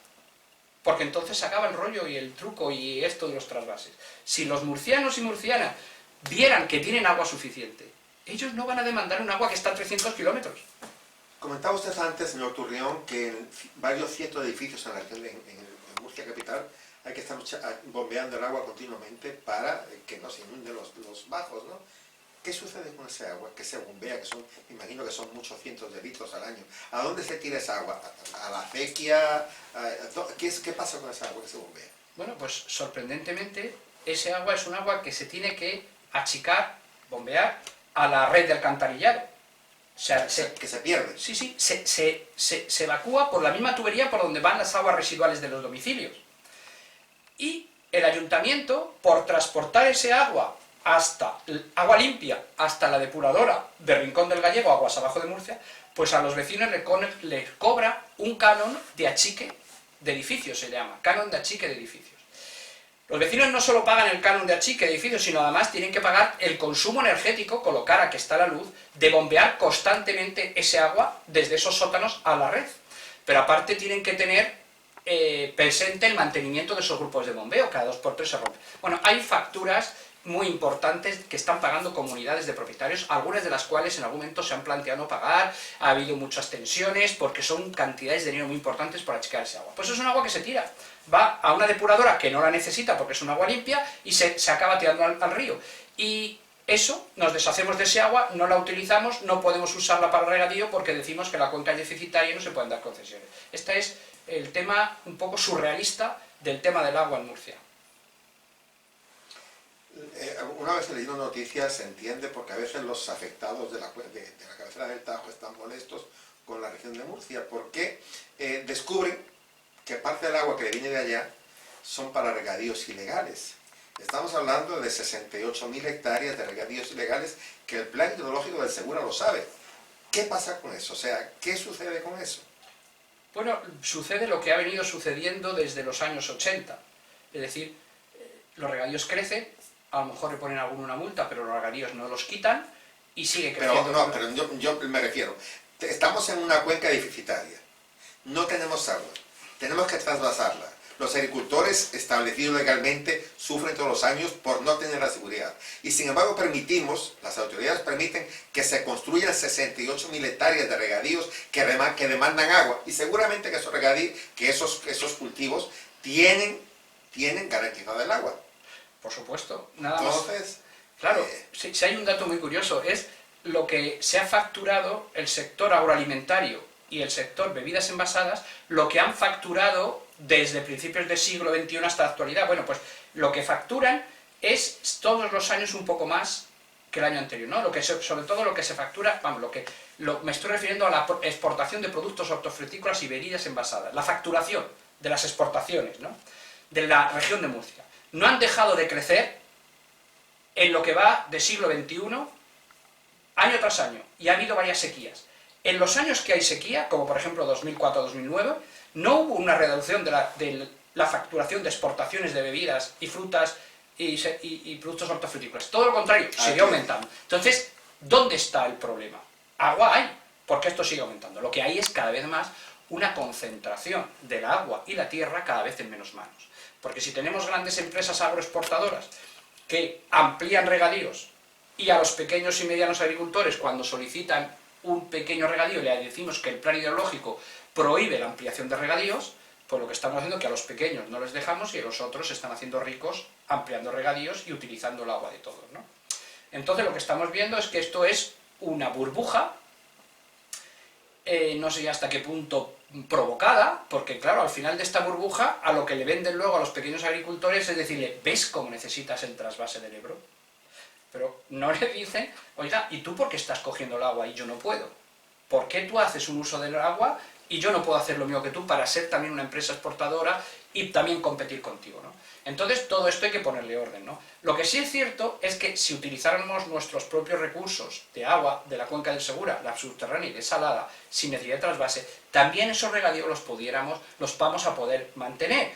Porque entonces se acaba el rollo y el truco y esto de los trasvases. Si los murcianos y murcianas vieran que tienen agua suficiente, ellos no van a demandar un agua que está a 300 kilómetros. Comentaba usted antes, señor Turrión, que en varios cientos de edificios en la región en Murcia capital hay que estar bombeando el agua continuamente para que no se inunden los bajos, ¿no? ¿Qué sucede con ese agua que se bombea? Me imagino que son muchos cientos de litros al año. ¿A dónde se tira esa agua? ¿A la acequia? ¿Qué pasa con esa agua que se bombea? Bueno, pues sorprendentemente, ese agua es un agua que se tiene que achicar, bombear, a la red de alcantarillado. O sea, que se pierde. Sí, sí, se evacúa por la misma tubería por donde van las aguas residuales de los domicilios. Y el ayuntamiento, por transportar ese agua limpia, hasta la depuradora de Rincón del Gallego, aguas abajo de Murcia, pues a los vecinos les cobra un canon de achique de edificios, se llama, canon de achique de edificios. Los vecinos no solo pagan el canon de achique de edificios, sino además tienen que pagar el consumo energético, con lo cara que está la luz, de bombear constantemente ese agua desde esos sótanos a la red. Pero aparte tienen que tener presente el mantenimiento de esos grupos de bombeo, cada 2 por 3 se rompe. Bueno, hay facturas muy importantes que están pagando comunidades de propietarios, algunas de las cuales en algún momento se han planteado pagar, ha habido muchas tensiones, porque son cantidades de dinero muy importantes para achicar ese agua. Pues es un agua que se tira, va a una depuradora que no la necesita porque es un agua limpia y se acaba tirando al río. Y eso, nos deshacemos de ese agua, no la utilizamos, no podemos usarla para regadío porque decimos que la cuenca es deficitaria y no se pueden dar concesiones. Este es el tema un poco surrealista del tema del agua en Murcia. Una vez leyendo noticias se entiende porque a veces los afectados de la cabecera del Tajo están molestos con la región de Murcia porque descubren que parte del agua que le viene de allá son para regadíos ilegales. Estamos hablando de 68.000 hectáreas de regadíos ilegales que el plan hidrológico del Segura lo sabe. ¿Qué pasa con eso? O sea, ¿qué sucede con eso? Bueno, sucede lo que ha venido sucediendo desde los años 80. Es decir, los regadíos crecen, a lo mejor le ponen a alguno una multa, pero los regadíos no los quitan y sigue creciendo. Pero yo me refiero, estamos en una cuenca deficitaria, no tenemos agua, tenemos que trasvasarla. Los agricultores establecidos legalmente sufren todos los años por no tener la seguridad. Y sin embargo las autoridades permiten que se construyan 68.000 hectáreas de regadíos que demandan agua. Y seguramente que esos regadíos, que esos cultivos tienen garantizado el agua. Por supuesto, nada Entonces, más. Claro, si hay un dato muy curioso, es lo que se ha facturado el sector agroalimentario y el sector bebidas envasadas, lo que han facturado desde principios del siglo XXI hasta la actualidad. Bueno, pues lo que facturan es todos los años un poco más que el año anterior, ¿no? Sobre todo lo que se factura, vamos, me estoy refiriendo a la exportación de productos hortofrutícolas y bebidas envasadas, la facturación de las exportaciones, ¿no?, de la región de Murcia. No han dejado de crecer en lo que va de siglo XXI, año tras año, y ha habido varias sequías. En los años que hay sequía, como por ejemplo 2004-2009, no hubo una reducción de la facturación de exportaciones de bebidas y frutas y productos hortofrutícolas. Todo lo contrario, sigue aumentando. Entonces, ¿dónde está el problema? Agua hay, porque esto sigue aumentando. Lo que hay es cada vez más una concentración del agua y la tierra cada vez en menos manos. Porque si tenemos grandes empresas agroexportadoras que amplían regadíos y a los pequeños y medianos agricultores, cuando solicitan un pequeño regadío, le decimos que el plan hidrológico prohíbe la ampliación de regadíos, pues lo que estamos haciendo es que a los pequeños no les dejamos y a los otros se están haciendo ricos ampliando regadíos y utilizando el agua de todos, ¿no? Entonces lo que estamos viendo es que esto es una burbuja, no sé hasta qué punto provocada, porque claro, al final de esta burbuja, a lo que le venden luego a los pequeños agricultores es decirle, ¿ves cómo necesitas el trasvase del Ebro? Pero no le dicen, oiga, ¿y tú por qué estás cogiendo el agua y yo no puedo? ¿Por qué tú haces un uso del agua y yo no puedo hacer lo mismo que tú para ser también una empresa exportadora y también competir contigo, ¿no? Entonces todo esto hay que ponerle orden, ¿no? Lo que sí es cierto es que si utilizáramos nuestros propios recursos de agua de la cuenca del Segura, la subterránea y desalada, sin necesidad de trasvase, también esos regadíos los vamos a poder mantener.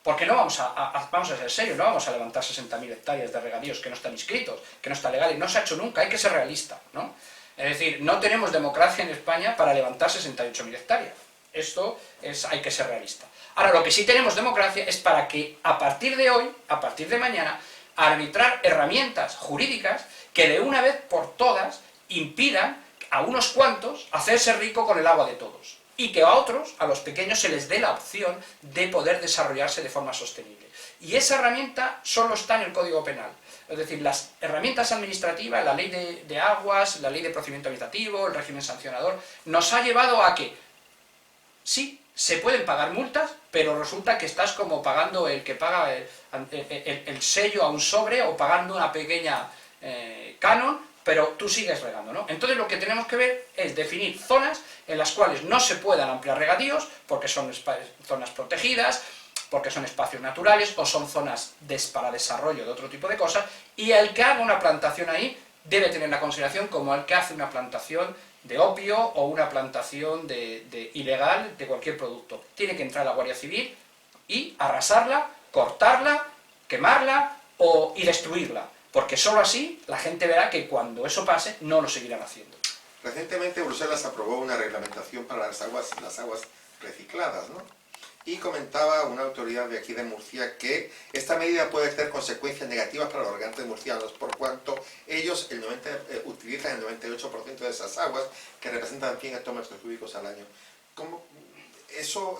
Porque no vamos a ser serios, no vamos a levantar 60.000 hectáreas de regadíos que no están inscritos, que no están legales, no se ha hecho nunca, hay que ser realista, ¿no? Es decir, no tenemos democracia en España para levantar 68.000 hectáreas. Esto hay que ser realista. Ahora, lo que sí tenemos democracia es para que a partir de hoy, a partir de mañana, arbitrar herramientas jurídicas que de una vez por todas impidan a unos cuantos hacerse rico con el agua de todos. Y que a otros, a los pequeños, se les dé la opción de poder desarrollarse de forma sostenible. Y esa herramienta solo está en el Código Penal. Es decir, las herramientas administrativas, la ley de aguas, la ley de procedimiento administrativo, el régimen sancionador, nos ha llevado a que, sí, se pueden pagar multas, pero resulta que estás como pagando el que paga el sello a un sobre o pagando una pequeña canon, pero tú sigues regando, ¿no? Entonces lo que tenemos que ver es definir zonas en las cuales no se puedan ampliar regadíos, porque son zonas protegidas, porque son espacios naturales o son zonas para desarrollo de otro tipo de cosas, y el que haga una plantación ahí debe tener la consideración como el que hace una plantación de opio o una plantación ilegal de cualquier producto. Tiene que entrar la Guardia Civil y arrasarla, cortarla, quemarla y destruirla, porque solo así la gente verá que cuando eso pase no lo seguirán haciendo. Recientemente Bruselas aprobó una reglamentación para las aguas recicladas, ¿no? Y comentaba una autoridad de aquí de Murcia que esta medida puede tener consecuencias negativas para los regantes murcianos, por cuanto ellos utilizan el 98% de esas aguas, que representan 100 hectómetros cúbicos al año. ¿Cómo eso,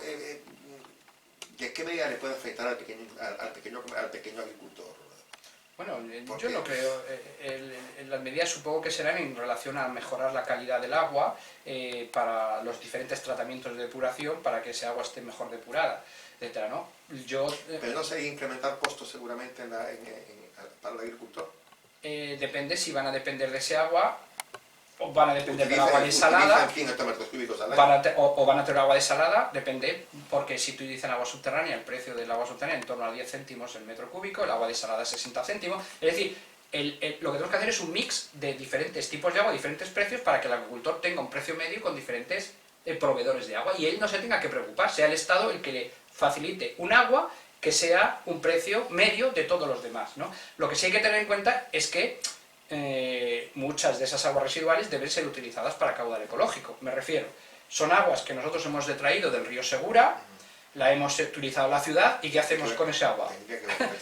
de qué medida le puede afectar al pequeño agricultor? Bueno, yo no creo. Las medidas supongo que serán en relación a mejorar la calidad del agua para los diferentes tratamientos de depuración, para que ese agua esté mejor depurada, etcétera, ¿no? Pero no se incrementar costos seguramente para el agricultor. Depende si van a depender de ese agua o van a depender del agua desalada, o van a tener agua desalada, depende, porque si utilizan agua subterránea, el precio del agua subterránea en torno a 10 céntimos el metro cúbico, el agua desalada 60 céntimos, es decir, lo que tenemos que hacer es un mix de diferentes tipos de agua, diferentes precios, para que el agricultor tenga un precio medio con diferentes proveedores de agua, y él no se tenga que preocupar, sea el Estado el que le facilite un agua que sea un precio medio de todos los demás, ¿no? Lo que sí hay que tener en cuenta es que muchas de esas aguas residuales deben ser utilizadas para caudal ecológico. Me refiero, son aguas que nosotros hemos detraído del río Segura, la hemos utilizado en la ciudad, y ¿qué hacemos con ese agua?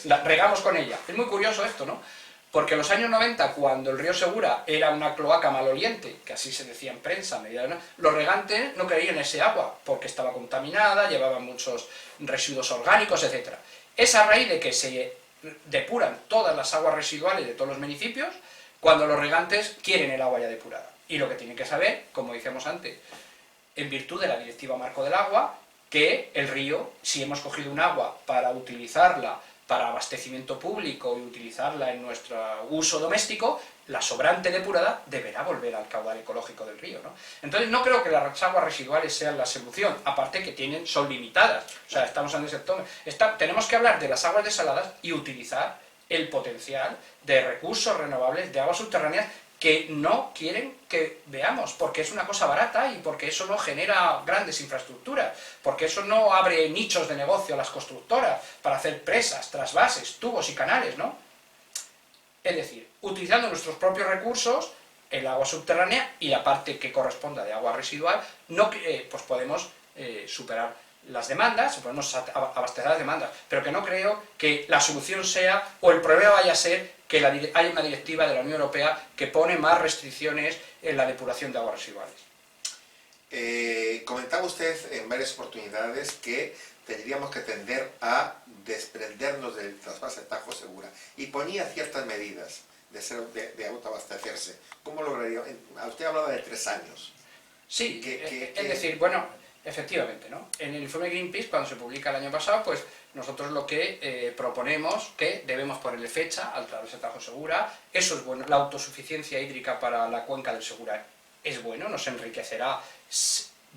La regamos con ella. Es muy curioso esto, ¿no? Porque en los años 90, cuando el río Segura era una cloaca maloliente, que así se decía en prensa, los regantes no querían ese agua, porque estaba contaminada, llevaba muchos residuos orgánicos, etc. Es a raíz de que se depuran todas las aguas residuales de todos los municipios, cuando los regantes quieren el agua ya depurada. Y lo que tienen que saber, como decíamos antes, en virtud de la Directiva Marco del Agua, que el río, si hemos cogido un agua para utilizarla para abastecimiento público y utilizarla en nuestro uso doméstico, la sobrante depurada deberá volver al caudal ecológico del río, ¿no? Entonces no creo que las aguas residuales sean la solución, aparte que son limitadas, o sea, estamos en el sector, tenemos que hablar de las aguas desaladas y utilizar el potencial de recursos renovables de aguas subterráneas que no quieren que veamos, porque es una cosa barata y porque eso no genera grandes infraestructuras, porque eso no abre nichos de negocio a las constructoras para hacer presas, trasvases, tubos y canales, ¿no? Es decir, utilizando nuestros propios recursos, el agua subterránea y la parte que corresponda de agua residual, pues podemos superar las demandas, podemos abastecer las demandas, pero que no creo que la solución sea, o el problema vaya a ser, que hay una directiva de la Unión Europea que pone más restricciones en la depuración de aguas residuales. Comentaba usted en varias oportunidades que tendríamos que tender a desprendernos del trasvase Tajo Segura y ponía ciertas medidas de autoabastecerse. ¿Cómo lograría? Usted hablaba de 3 años. Sí, es decir, bueno, efectivamente, ¿no? En el informe Greenpeace, cuando se publica el año pasado, pues nosotros lo que proponemos que debemos ponerle fecha al trasvase Tajo Segura. Eso es bueno. La autosuficiencia hídrica para la cuenca del Segura es bueno, nos enriquecerá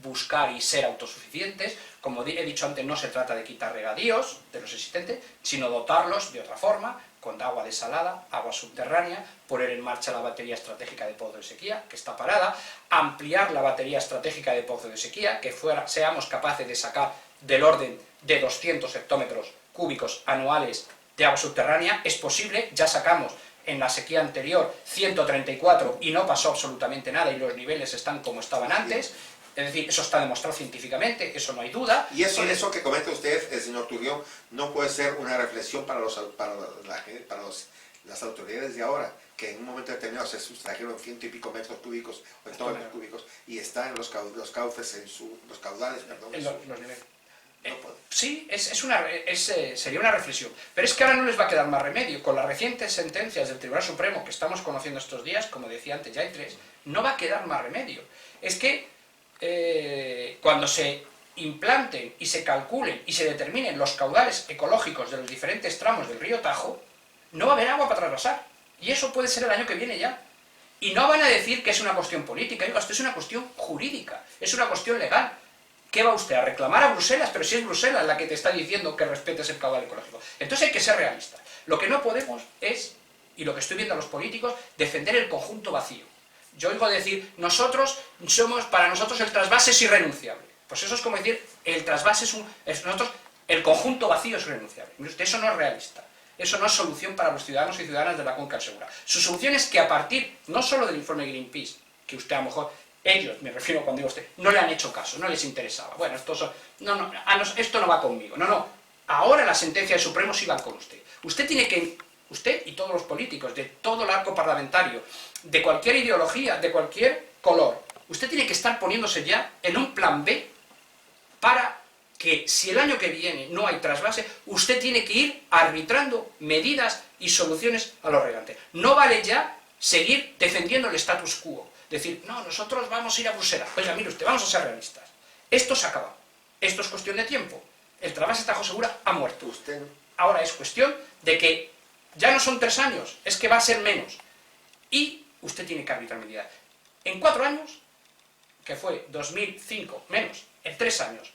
buscar y ser autosuficientes. Como he dicho antes, no se trata de quitar regadíos de los existentes, sino dotarlos de otra forma, con agua desalada, agua subterránea, poner en marcha la batería estratégica de Pozo de Sequía, que está parada, ampliar la batería estratégica de Pozo de Sequía, que seamos capaces de sacar del orden de 200 hectómetros cúbicos anuales de agua subterránea. Es posible, ya sacamos en la sequía anterior 134 y no pasó absolutamente nada y los niveles están como estaban antes. Es decir, eso está demostrado científicamente, eso no hay duda. Y eso que comenta usted, el señor Turrión, no puede ser una reflexión para las autoridades de ahora, que en un momento determinado se sustrajeron 100 y pico metros cúbicos o hectómetros cúbicos y están los cauces los caudales, perdón. Los niveles. Sí, sería una reflexión. Pero es que ahora no les va a quedar más remedio. Con las recientes sentencias del Tribunal Supremo que estamos conociendo estos días, como decía antes, ya hay 3, no va a quedar más remedio. Es que cuando se implanten y se calculen y se determinen los caudales ecológicos de los diferentes tramos del río Tajo, no va a haber agua para trasvasar. Y eso puede ser el año que viene ya. Y no van a decir que es una cuestión política. Oiga, esto es una cuestión jurídica, es una cuestión legal. ¿Qué va usted a reclamar a Bruselas? Pero si es Bruselas la que te está diciendo que respetes el caudal ecológico. Entonces hay que ser realistas. Lo que no podemos es, y lo que estoy viendo a los políticos, defender el conjunto vacío. Yo oigo decir, para nosotros el trasvase es irrenunciable. Pues eso es como decir, el trasvase el conjunto vacío es irrenunciable. Eso no es realista. Eso no es solución para los ciudadanos y ciudadanas de la cuenca del Segura. Su solución es que a partir, no solo del informe Greenpeace, que usted a lo mejor, ellos, me refiero cuando digo usted, no le han hecho caso, no les interesaba. Bueno, esto no va conmigo. No. Ahora la sentencia del Supremo sí va con usted. Usted y todos los políticos, de todo el arco parlamentario, de cualquier ideología, de cualquier color, usted tiene que estar poniéndose ya en un plan B para que si el año que viene no hay trasvase, usted tiene que ir arbitrando medidas y soluciones a los regantes. No vale ya seguir defendiendo el status quo. Decir, no, nosotros vamos a ir a Bruselas. Oiga, mire usted, vamos a ser realistas. Esto se acaba. Esto es cuestión de tiempo. El trasvase Tajo Segura ha muerto. Ahora es cuestión de que ya no son 3 años, es que va a ser menos. Y usted tiene que arbitrar medidas. En 4 años, que fue 2005, menos, en 3 años,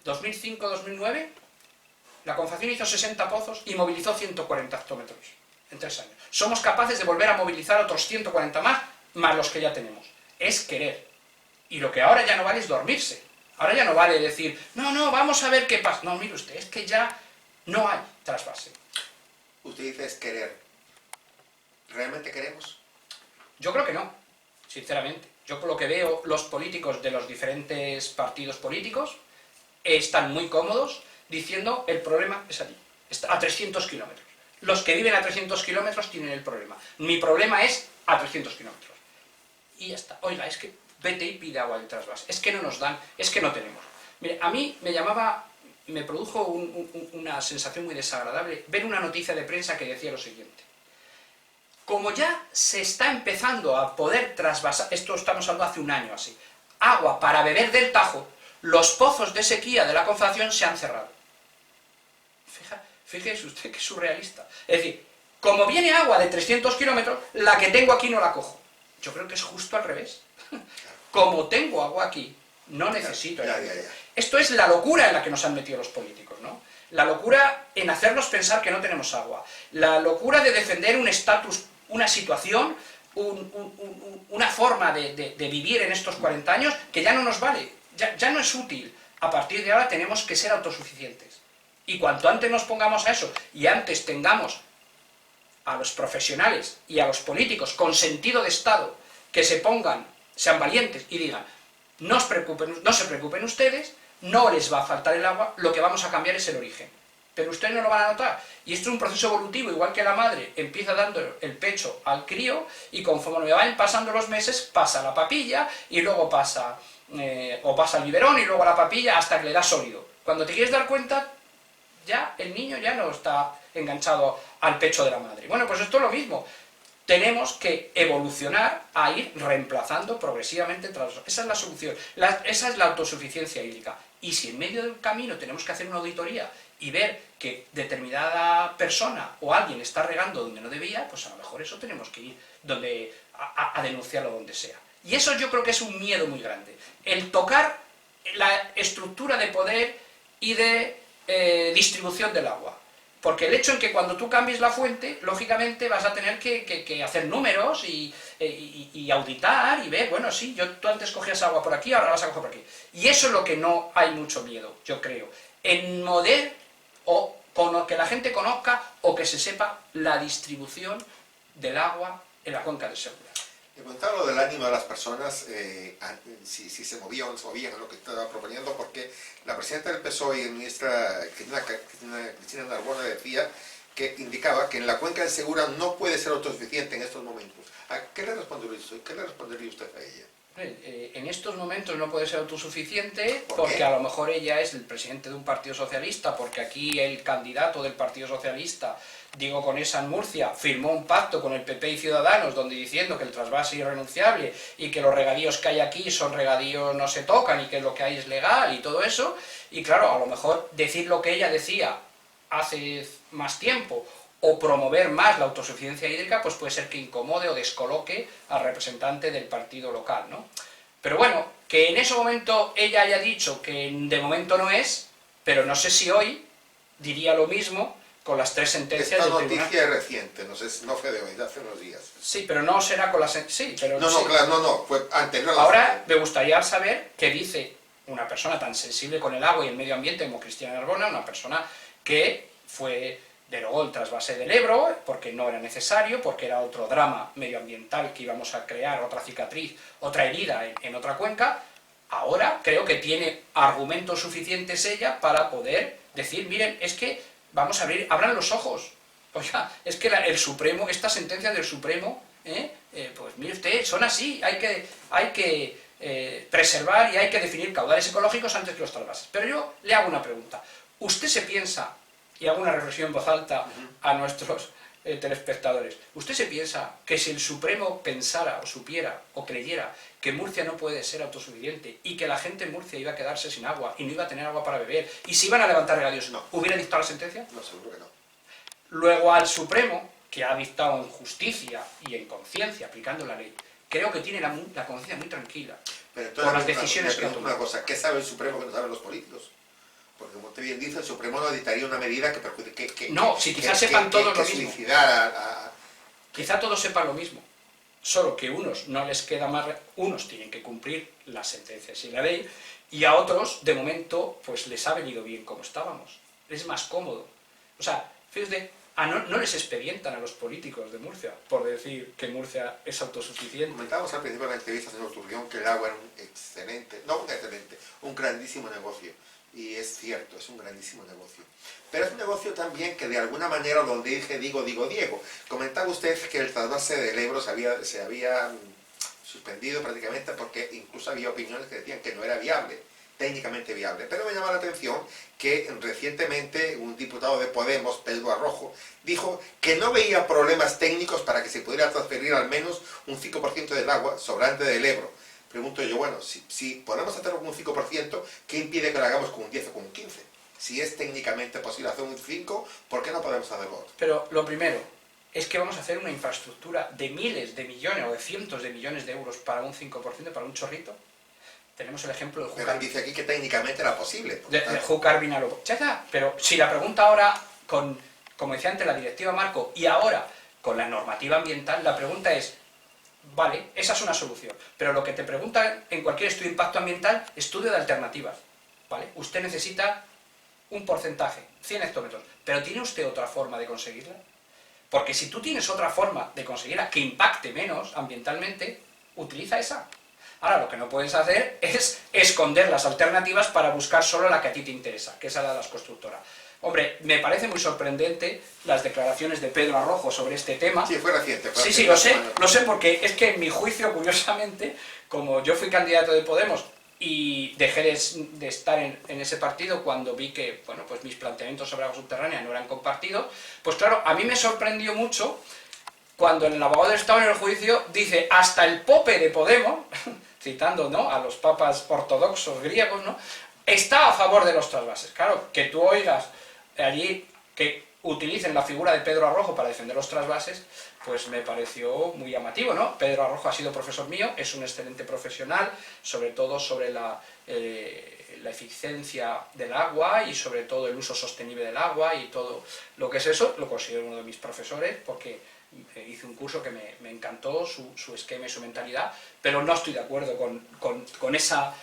2005-2009, la Confederación hizo 60 pozos y movilizó 140 hectómetros en 3 años. Somos capaces de volver a movilizar otros 140 más los que ya tenemos. Es querer. Y lo que ahora ya no vale es dormirse. Ahora ya no vale decir, no, vamos a ver qué pasa. No, mire usted, es que ya no hay trasvase. Usted dice es querer. ¿Realmente queremos? Yo creo que no, sinceramente. Yo lo que veo, los políticos de los diferentes partidos políticos están muy cómodos diciendo el problema es allí, está a 300 kilómetros. Los que viven a 300 kilómetros tienen el problema. Mi problema es a 300 kilómetros. Y ya está. Oiga, es que vete y pide agua del trasvase. Es que no nos dan, es que no tenemos. Mire, a mí me produjo una sensación muy desagradable ver una noticia de prensa que decía lo siguiente. Como ya se está empezando a poder trasvasar, esto estamos hablando hace un año así, agua para beber del Tajo, los pozos de sequía de la Confederación se han cerrado. Fíjese usted que es surrealista. Es decir, como viene agua de 300 kilómetros, la que tengo aquí no la cojo. Yo creo que es justo al revés. Como tengo agua aquí, no necesito. Esto es la locura en la que nos han metido los políticos, ¿no? La locura en hacernos pensar que no tenemos agua. La locura de defender un estatus, una situación, una forma de vivir en estos 40 años que ya no nos vale, ya no es útil. A partir de ahora tenemos que ser autosuficientes. Y cuanto antes nos pongamos a eso y antes tengamos a los profesionales y a los políticos con sentido de Estado que sean valientes y digan no se preocupen ustedes, no les va a faltar el agua, lo que vamos a cambiar es el origen. pero ustedes no lo van a notar. Y esto es un proceso evolutivo, igual que la madre empieza dando el pecho al crío, y conforme van pasando los meses, pasa la papilla, y luego pasa, o pasa el biberón, y luego la papilla, hasta que le da sólido. Cuando te quieres dar cuenta, ya el niño ya no está enganchado al pecho de la madre. Bueno, pues esto es lo mismo. Tenemos que evolucionar a ir reemplazando progresivamente. Esa es la solución, esa es la autosuficiencia hídrica. Y si en medio del camino tenemos que hacer una auditoría y ver que determinada persona o alguien está regando donde no debía, pues a lo mejor eso tenemos que ir a denunciarlo donde sea. Y eso yo creo que es un miedo muy grande. El tocar la estructura de poder y de distribución del agua. Porque el hecho en que cuando tú cambies la fuente, lógicamente vas a tener que hacer números y auditar y ver, bueno, sí, tú antes cogías agua por aquí, ahora vas a coger por aquí. Y eso es lo que no hay mucho miedo, yo creo. En poder, o que la gente conozca, o que se sepa la distribución del agua en la cuenca del Segura. Me comentaba lo del ánimo de las personas, si se movían o no se movían, es lo que estaba proponiendo, porque la presidenta del PSOE y ministra Cristina Narbona decía que indicaba que en la cuenca del Segura no puede ser autosuficiente en estos momentos. ¿Qué le respondería usted a ella? En estos momentos no puede ser autosuficiente porque a lo mejor ella es el presidente de un partido socialista, porque aquí el candidato del Partido Socialista, Diego Conesa en Murcia, firmó un pacto con el PP y Ciudadanos donde diciendo que el trasvase es irrenunciable y que los regadíos que hay aquí son regadíos, no se tocan, y que lo que hay es legal y todo eso. Y claro, a lo mejor decir lo que ella decía hace más tiempo o promover más la autosuficiencia hídrica, pues puede ser que incomode o descoloque al representante del partido local, ¿no? Pero bueno, que en ese momento ella haya dicho que de momento no es, pero no sé si hoy diría lo mismo con las 3 sentencias del tribunal. Esta noticia es reciente, no fue de hoy, de hace unos días. Sí, pero no será con las... Sí, pero... No, sí. Claro, no, fue anterior a la... Ahora me gustaría saber qué dice una persona tan sensible con el agua y el medio ambiente como Cristina Narbona, una persona que derogó el trasvase del Ebro porque no era necesario, porque era otro drama medioambiental que íbamos a crear, otra cicatriz, otra herida en otra cuenca. Ahora creo que tiene argumentos suficientes ella para poder decir, miren, es que vamos a abran los ojos. Oiga, es que el Supremo, esta sentencia del Supremo, pues mire usted, son así, hay que preservar y hay que definir caudales ecológicos antes que los trasvases. Pero yo le hago una pregunta. ¿Usted se piensa, y hago una reflexión en voz alta a nuestros telespectadores, ¿usted se piensa que si el Supremo pensara o supiera o creyera que Murcia no puede ser autosuficiente y que la gente en Murcia iba a quedarse sin agua y no iba a tener agua para beber y se iban a levantar regadíos, hubiera dictado la sentencia? No, seguro que no. Luego al Supremo, que ha dictado en justicia y en conciencia, aplicando la ley, creo que tiene la conciencia muy tranquila por las decisiones que ha tomado. Una cosa, ¿qué sabe el Supremo que no saben los políticos? Porque como usted bien dice, el Supremo no dictaría una medida que perjudique... No, si quizás sepan todos lo mismo. Suicidar Quizá todos sepan lo mismo, solo que unos no les queda más... Unos tienen que cumplir las sentencias y la ley, y a otros, de momento, pues les ha venido bien como estábamos. Es más cómodo. O sea, fíjate, no les expedientan a los políticos de Murcia por decir que Murcia es autosuficiente. Comentábamos al principio de la entrevista, señor Turrión, que el agua era un grandísimo negocio. Y es cierto, es un grandísimo negocio. Pero es un negocio también que de alguna manera, donde dije, digo, Diego. Comentaba usted que el trasvase del Ebro se había suspendido prácticamente porque incluso había opiniones que decían que no era viable, técnicamente viable. Pero me llama la atención que recientemente un diputado de Podemos, Pedro Arrojo, dijo que no veía problemas técnicos para que se pudiera transferir al menos un 5% del agua sobrante del Ebro. Pregunto yo, bueno, si podemos hacerlo con un 5%, ¿qué impide que lo hagamos con un 10 o con un 15? Si es técnicamente posible hacer un 5, ¿por qué no podemos hacerlo otro? Pero lo primero es que vamos a hacer una infraestructura de miles de millones o de cientos de millones de euros para un 5%, para un chorrito. Tenemos el ejemplo de Pero dice aquí que técnicamente era posible. De Júcar Vinalopó. Ya, pero si la pregunta ahora, como decía antes, la directiva marco, y ahora con la normativa ambiental, la pregunta es, vale, esa es una solución, pero lo que te preguntan en cualquier estudio de impacto ambiental, estudio de alternativas, ¿vale? Usted necesita un porcentaje, 100 hectómetros, pero ¿tiene usted otra forma de conseguirla? Porque si tú tienes otra forma de conseguirla que impacte menos ambientalmente, utiliza esa. Ahora, lo que no puedes hacer es esconder las alternativas para buscar solo la que a ti te interesa, que es la de las constructoras. Hombre, me parece muy sorprendente las declaraciones de Pedro Arrojo sobre este tema. Sí, fue reciente. Sí, lo sé porque es que en mi juicio, curiosamente, como yo fui candidato de Podemos y dejé de estar en ese partido cuando vi que, bueno, pues mis planteamientos sobre agua subterránea no eran compartidos, pues claro, a mí me sorprendió mucho cuando el abogado del Estado en el juicio dice hasta el Pope de Podemos, citando, ¿no?, a los papas ortodoxos griegos, ¿no?, está a favor de los trasvases. Claro, que tú oigas allí que utilicen la figura de Pedro Arrojo para defender los trasvases, pues me pareció muy llamativo, ¿no? Pedro Arrojo ha sido profesor mío, es un excelente profesional, sobre todo sobre la eficiencia del agua y sobre todo el uso sostenible del agua y todo lo que es eso, lo considero uno de mis profesores porque hice un curso que me encantó, su esquema y su mentalidad, pero no estoy de acuerdo con esa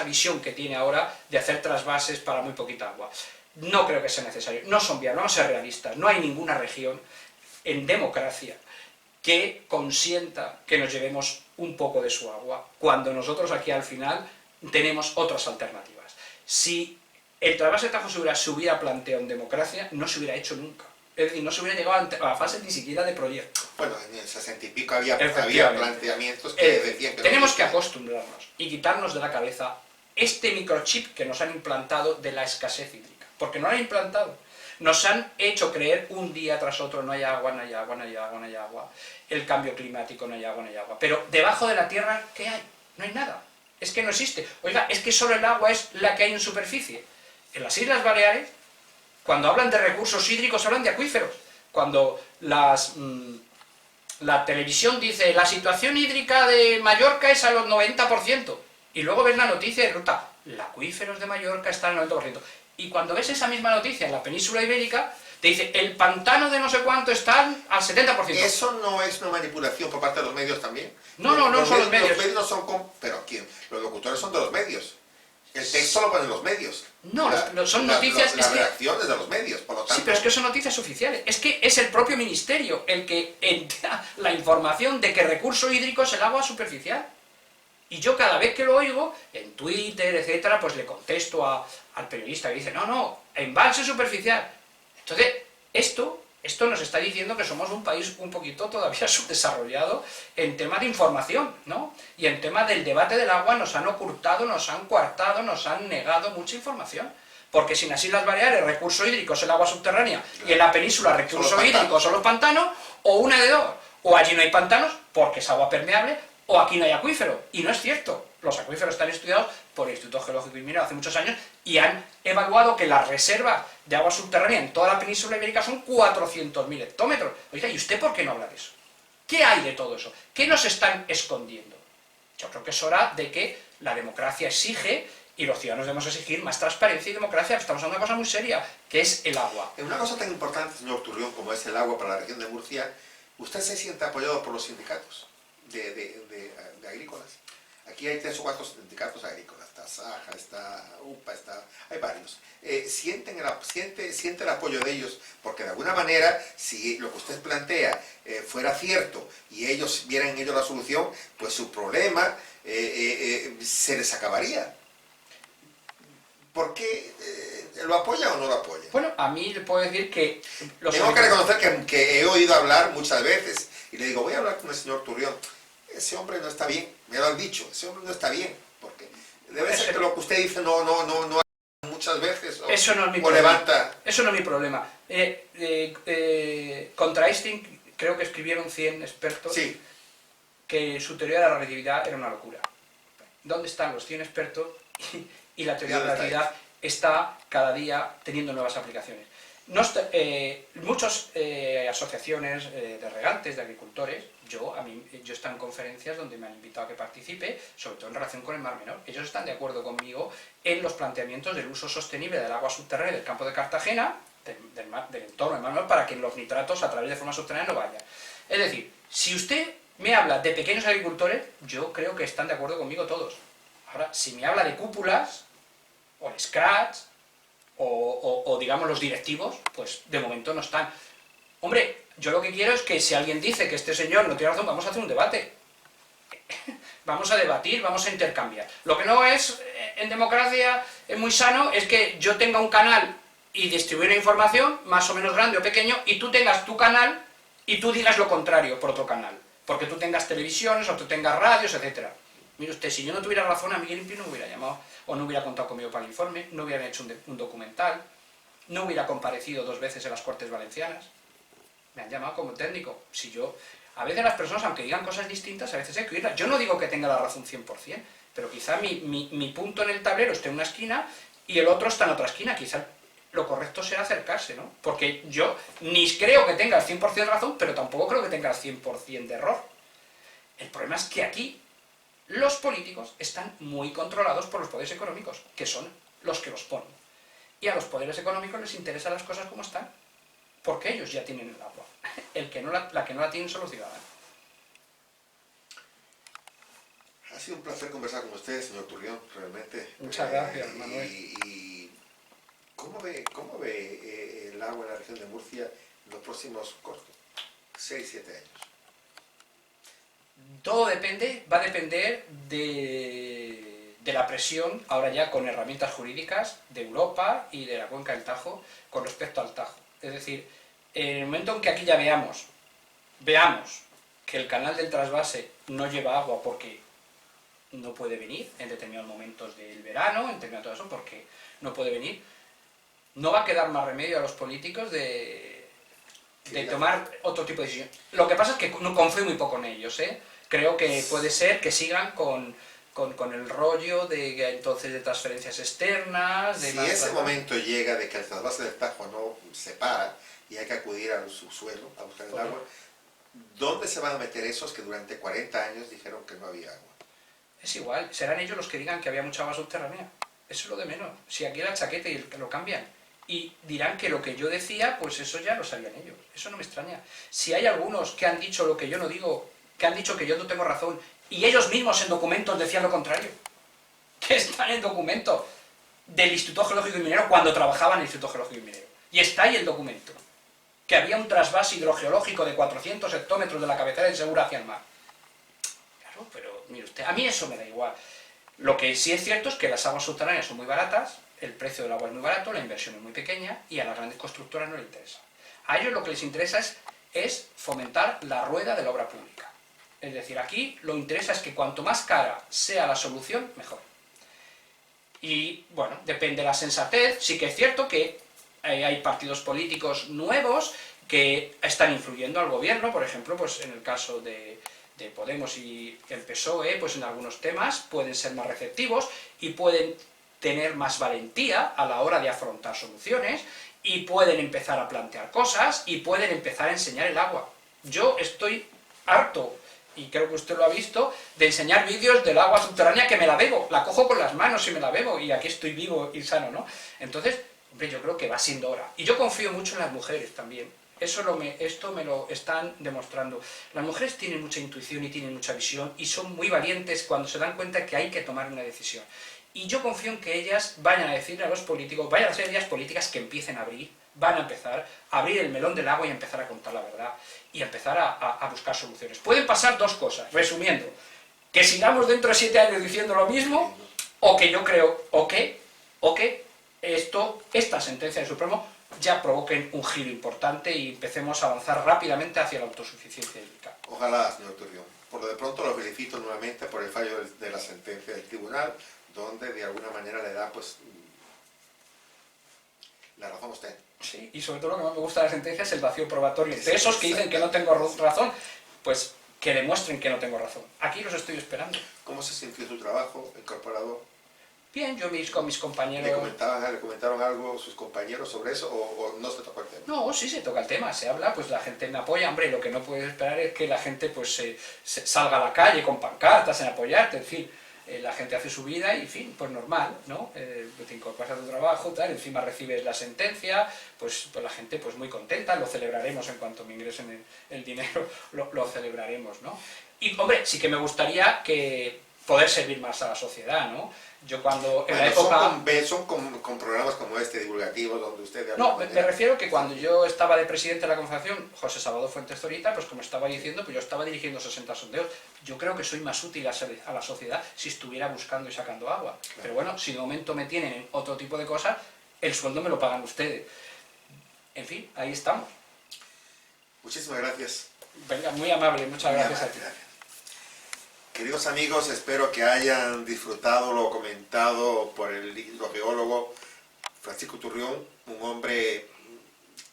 visión que tiene ahora de hacer trasvases para muy poquita agua. No creo que sea necesario, no son viables, vamos a ser realistas, no hay ninguna región en democracia que consienta que nos llevemos un poco de su agua, cuando nosotros aquí al final tenemos otras alternativas. Si el trasvase de Tajo Segura se hubiera planteado en democracia, no se hubiera hecho nunca. Es decir, no se hubiera llegado a la fase ni siquiera de proyecto. Bueno, en el 60 y pico había planteamientos que decían que tenemos que acostumbrarnos y quitarnos de la cabeza este microchip que nos han implantado de la escasez hídrica. Porque no lo han implantado. Nos han hecho creer un día tras otro no hay agua, no hay agua, no hay agua, no hay agua. El cambio climático, no hay agua, no hay agua. Pero debajo de la tierra, ¿qué hay? No hay nada. Es que no existe. Oiga, es que solo el agua es la que hay en superficie. En las Islas Baleares, cuando hablan de recursos hídricos, hablan de acuíferos. Cuando la televisión dice la situación hídrica de Mallorca es al 90%, y luego ves la noticia y resulta, los acuíferos de Mallorca están al 90%. Y cuando ves esa misma noticia en la península ibérica, te dice, el pantano de no sé cuánto está al 70%. ¿Eso no es una manipulación por parte de los medios también? No son los medios. Los medios no son... ¿Pero quién? Los locutores son de los medios. El texto lo ponen los medios. No, son noticias... Las reacciones de los medios, por lo tanto... Sí, pero es que son noticias oficiales. Es que es el propio ministerio el que entra la información de que recurso hídrico es el agua superficial. Y yo cada vez que lo oigo, en Twitter, etcétera, pues le contesto al periodista que dice, no, embalse superficial. Entonces, esto nos está diciendo que somos un país un poquito todavía subdesarrollado en tema de información, ¿no? Y en tema del debate del agua nos han ocultado, nos han coartado, nos han negado mucha información. Porque si en las Islas Baleares recurso hídrico es el agua subterránea y en la península recurso hídrico son los pantanos, o una de dos, o allí no hay pantanos porque es agua permeable, o aquí no hay acuífero. Y no es cierto. Los acuíferos están estudiados por el Instituto Geológico y Minero hace muchos años y han evaluado que las reservas de agua subterránea en toda la península ibérica son 400.000 hectómetros. Oiga, ¿y usted por qué no habla de eso? ¿Qué hay de todo eso? ¿Qué nos están escondiendo? Yo creo que es hora de que la democracia exige y los ciudadanos debemos exigir más transparencia y democracia. Estamos hablando de una cosa muy seria, que es el agua. En una cosa tan importante, señor Turrión, como es el agua para la región de Murcia, ¿usted se siente apoyado por los sindicatos de agrícolas? Aquí hay 3 o 4 sindicatos agrícolas, está Saja, está UPA, hay varios. ¿Siente el apoyo de ellos? Porque de alguna manera, si lo que usted plantea fuera cierto y ellos vieran en ello la solución, pues su problema se les acabaría. ¿Por qué lo apoya o no lo apoya? Bueno, a mí le puedo decir que... Tengo que reconocer que he oído hablar muchas veces y le digo, voy a hablar con el señor Turrión. Ese hombre no está bien, me lo han dicho, ese hombre no está bien, porque debe ser que lo que usted dice no muchas veces eso no es mi problema. Levanta. Eso no es mi problema. Contra Einstein creo que escribieron 100 expertos que su teoría de la relatividad era una locura. ¿Dónde están los 100 expertos? Y la teoría de la relatividad está cada día teniendo nuevas aplicaciones. Muchas asociaciones de regantes, de agricultores, yo he estado en conferencias donde me han invitado a que participe, sobre todo en relación con el Mar Menor. Ellos están de acuerdo conmigo en los planteamientos del uso sostenible del agua subterránea del campo de Cartagena, del entorno del Mar Menor, para que los nitratos a través de forma subterránea no vayan. Es decir, si usted me habla de pequeños agricultores, yo creo que están de acuerdo conmigo todos. Ahora, si me habla de cúpulas, o de scratch, o digamos los directivos, pues de momento no están. Hombre, yo lo que quiero es que si alguien dice que este señor no tiene razón, vamos a hacer un debate. vamos a debatir, vamos a intercambiar. Lo que no es, en democracia, es muy sano, es que yo tenga un canal y distribuir la información, más o menos grande o pequeño, y tú tengas tu canal y tú digas lo contrario por otro canal. Porque tú tengas televisiones o tú tengas radios, etcétera. Mire usted, si yo no tuviera razón, a Miguel Impío no me hubiera llamado, o no hubiera contado conmigo para el informe, no hubieran hecho un documental, no hubiera comparecido 2 veces en las Cortes Valencianas. Me han llamado como técnico. Si yo, a veces las personas, aunque digan cosas distintas, a veces hay que oírlas. Yo no digo que tenga la razón 100%, pero quizá mi punto en el tablero esté en una esquina y el otro está en otra esquina. Quizá lo correcto será acercarse, ¿no? Porque yo ni creo que tenga el 100% de razón, pero tampoco creo que tenga el 100% de error. El problema es que aquí los políticos están muy controlados por los poderes económicos, que son los que los ponen. Y a los poderes económicos les interesan las cosas como están, porque ellos ya tienen el agua. La que no la tienen son los ciudadanos. Ha sido un placer conversar con usted, señor Turrión, realmente. Muchas gracias, Manuel. Y ¿cómo ve el agua en la región de Murcia en los próximos cortos 6-7 años? Todo va a depender de la presión, ahora ya con herramientas jurídicas, de Europa y de la cuenca del Tajo con respecto al Tajo. Es decir, en el momento en que aquí ya veamos que el canal del trasvase no lleva agua porque no puede venir en determinados momentos del verano, en determinados eso, porque no puede venir, no va a quedar más remedio a los políticos de tomar otro tipo de decisión. Lo que pasa es que no confío muy poco en ellos, ¿eh? Creo que puede ser que sigan con el rollo de transferencias externas... Si ese momento llega de que el trasvase del Tajo no se para y hay que acudir al subsuelo a buscar el agua, ¿dónde se van a meter esos que durante 40 años dijeron que no había agua? Es igual, serán ellos los que digan que había mucha agua subterránea. Eso es lo de menos. Si aquí la chaqueta y lo cambian. Y dirán que lo que yo decía, pues eso ya lo sabían ellos. Eso no me extraña. Si hay algunos que han dicho lo que yo no digo, que han dicho que yo no tengo razón, y ellos mismos en documentos decían lo contrario, que están en documento del Instituto Geológico y Minero cuando trabajaba en el Instituto Geológico y Minero. Y está ahí el documento, que había un trasvase hidrogeológico de 400 hectómetros de la cabecera del Segura hacia el mar. Claro, pero mire usted, a mí eso me da igual. Lo que sí es cierto es que las aguas subterráneas son muy baratas, el precio del agua es muy barato, la inversión es muy pequeña y a las grandes constructoras no les interesa. A ellos lo que les interesa es fomentar la rueda de la obra pública. Es decir, aquí lo que interesa es que cuanto más cara sea la solución, mejor. Y, bueno, depende de la sensatez. Sí que es cierto que hay partidos políticos nuevos que están influyendo al gobierno, por ejemplo, pues en el caso de Podemos y el PSOE, pues en algunos temas pueden ser más receptivos y pueden tener más valentía a la hora de afrontar soluciones y pueden empezar a plantear cosas y pueden empezar a enseñar el agua. Yo estoy harto, y creo que usted lo ha visto, de enseñar vídeos del agua subterránea que me la bebo, la cojo con las manos y me la bebo, y aquí estoy vivo y sano, ¿no? Entonces, hombre, yo creo que va siendo hora. Y yo confío mucho en las mujeres también. Esto me lo están demostrando. Las mujeres tienen mucha intuición y tienen mucha visión, y son muy valientes cuando se dan cuenta que hay que tomar una decisión. Y yo confío en que ellas vayan a decirle a los políticos, vayan a ser ellas políticas que empiecen a abrir, van a empezar a abrir el melón del agua y a empezar a contar la verdad, y empezar a buscar soluciones. Pueden pasar dos cosas, resumiendo, que sigamos dentro de 7 años diciendo lo mismo, o que yo creo, o que esta sentencia del Supremo ya provoquen un giro importante y empecemos a avanzar rápidamente hacia la autosuficiencia hídrica. Ojalá, señor Turrión. Por lo de pronto lo felicito nuevamente por el fallo de la sentencia del tribunal, donde de alguna manera le da pues la razón a usted. Sí, y sobre todo lo que más me gusta de la sentencia es el vacío probatorio. De esos que dicen que no tengo razón, pues que demuestren que no tengo razón. Aquí los estoy esperando. ¿Cómo se sintió su trabajo incorporado? Bien, yo con mis compañeros... ¿Le comentaron algo sus compañeros sobre eso o no se tocó el tema? No, sí se toca el tema, se habla, pues la gente me apoya. Hombre, lo que no puedes esperar es que la gente pues se salga a la calle con pancartas en apoyarte, en fin. La gente hace su vida y, en fin, pues normal, ¿no? Te incorporas a tu trabajo, tal, encima recibes la sentencia, pues la gente pues muy contenta, lo celebraremos en cuanto me ingresen el dinero, lo celebraremos, ¿no? Y, hombre, sí que me gustaría que poder servir más a la sociedad, ¿no? Yo cuando en la Bueno, época... son con programas como este, divulgativos, donde usted... de No, alguna me manera- refiero que cuando yo estaba de presidente de la Confederación, José Salvador Fuentes Zorita, pues como estaba diciendo, pues yo estaba dirigiendo 60 sondeos. Yo creo que soy más útil a la sociedad si estuviera buscando y sacando agua. Claro. Pero bueno, si de momento me tienen en otro tipo de cosas, el sueldo me lo pagan ustedes. En fin, ahí estamos. Muchísimas gracias. Venga, muy amable, muchas Muy gracias a amable, ti. gracias. Queridos amigos, espero que hayan disfrutado lo comentado por el hidrogeólogo Francisco Turrión, un hombre,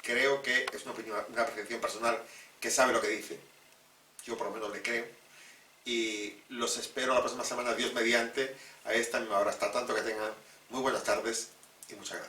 creo que es una percepción personal, que sabe lo que dice. Yo por lo menos le creo. Y los espero la próxima semana, Dios mediante, a esta misma hora. Hasta tanto, que tengan muy buenas tardes y muchas gracias.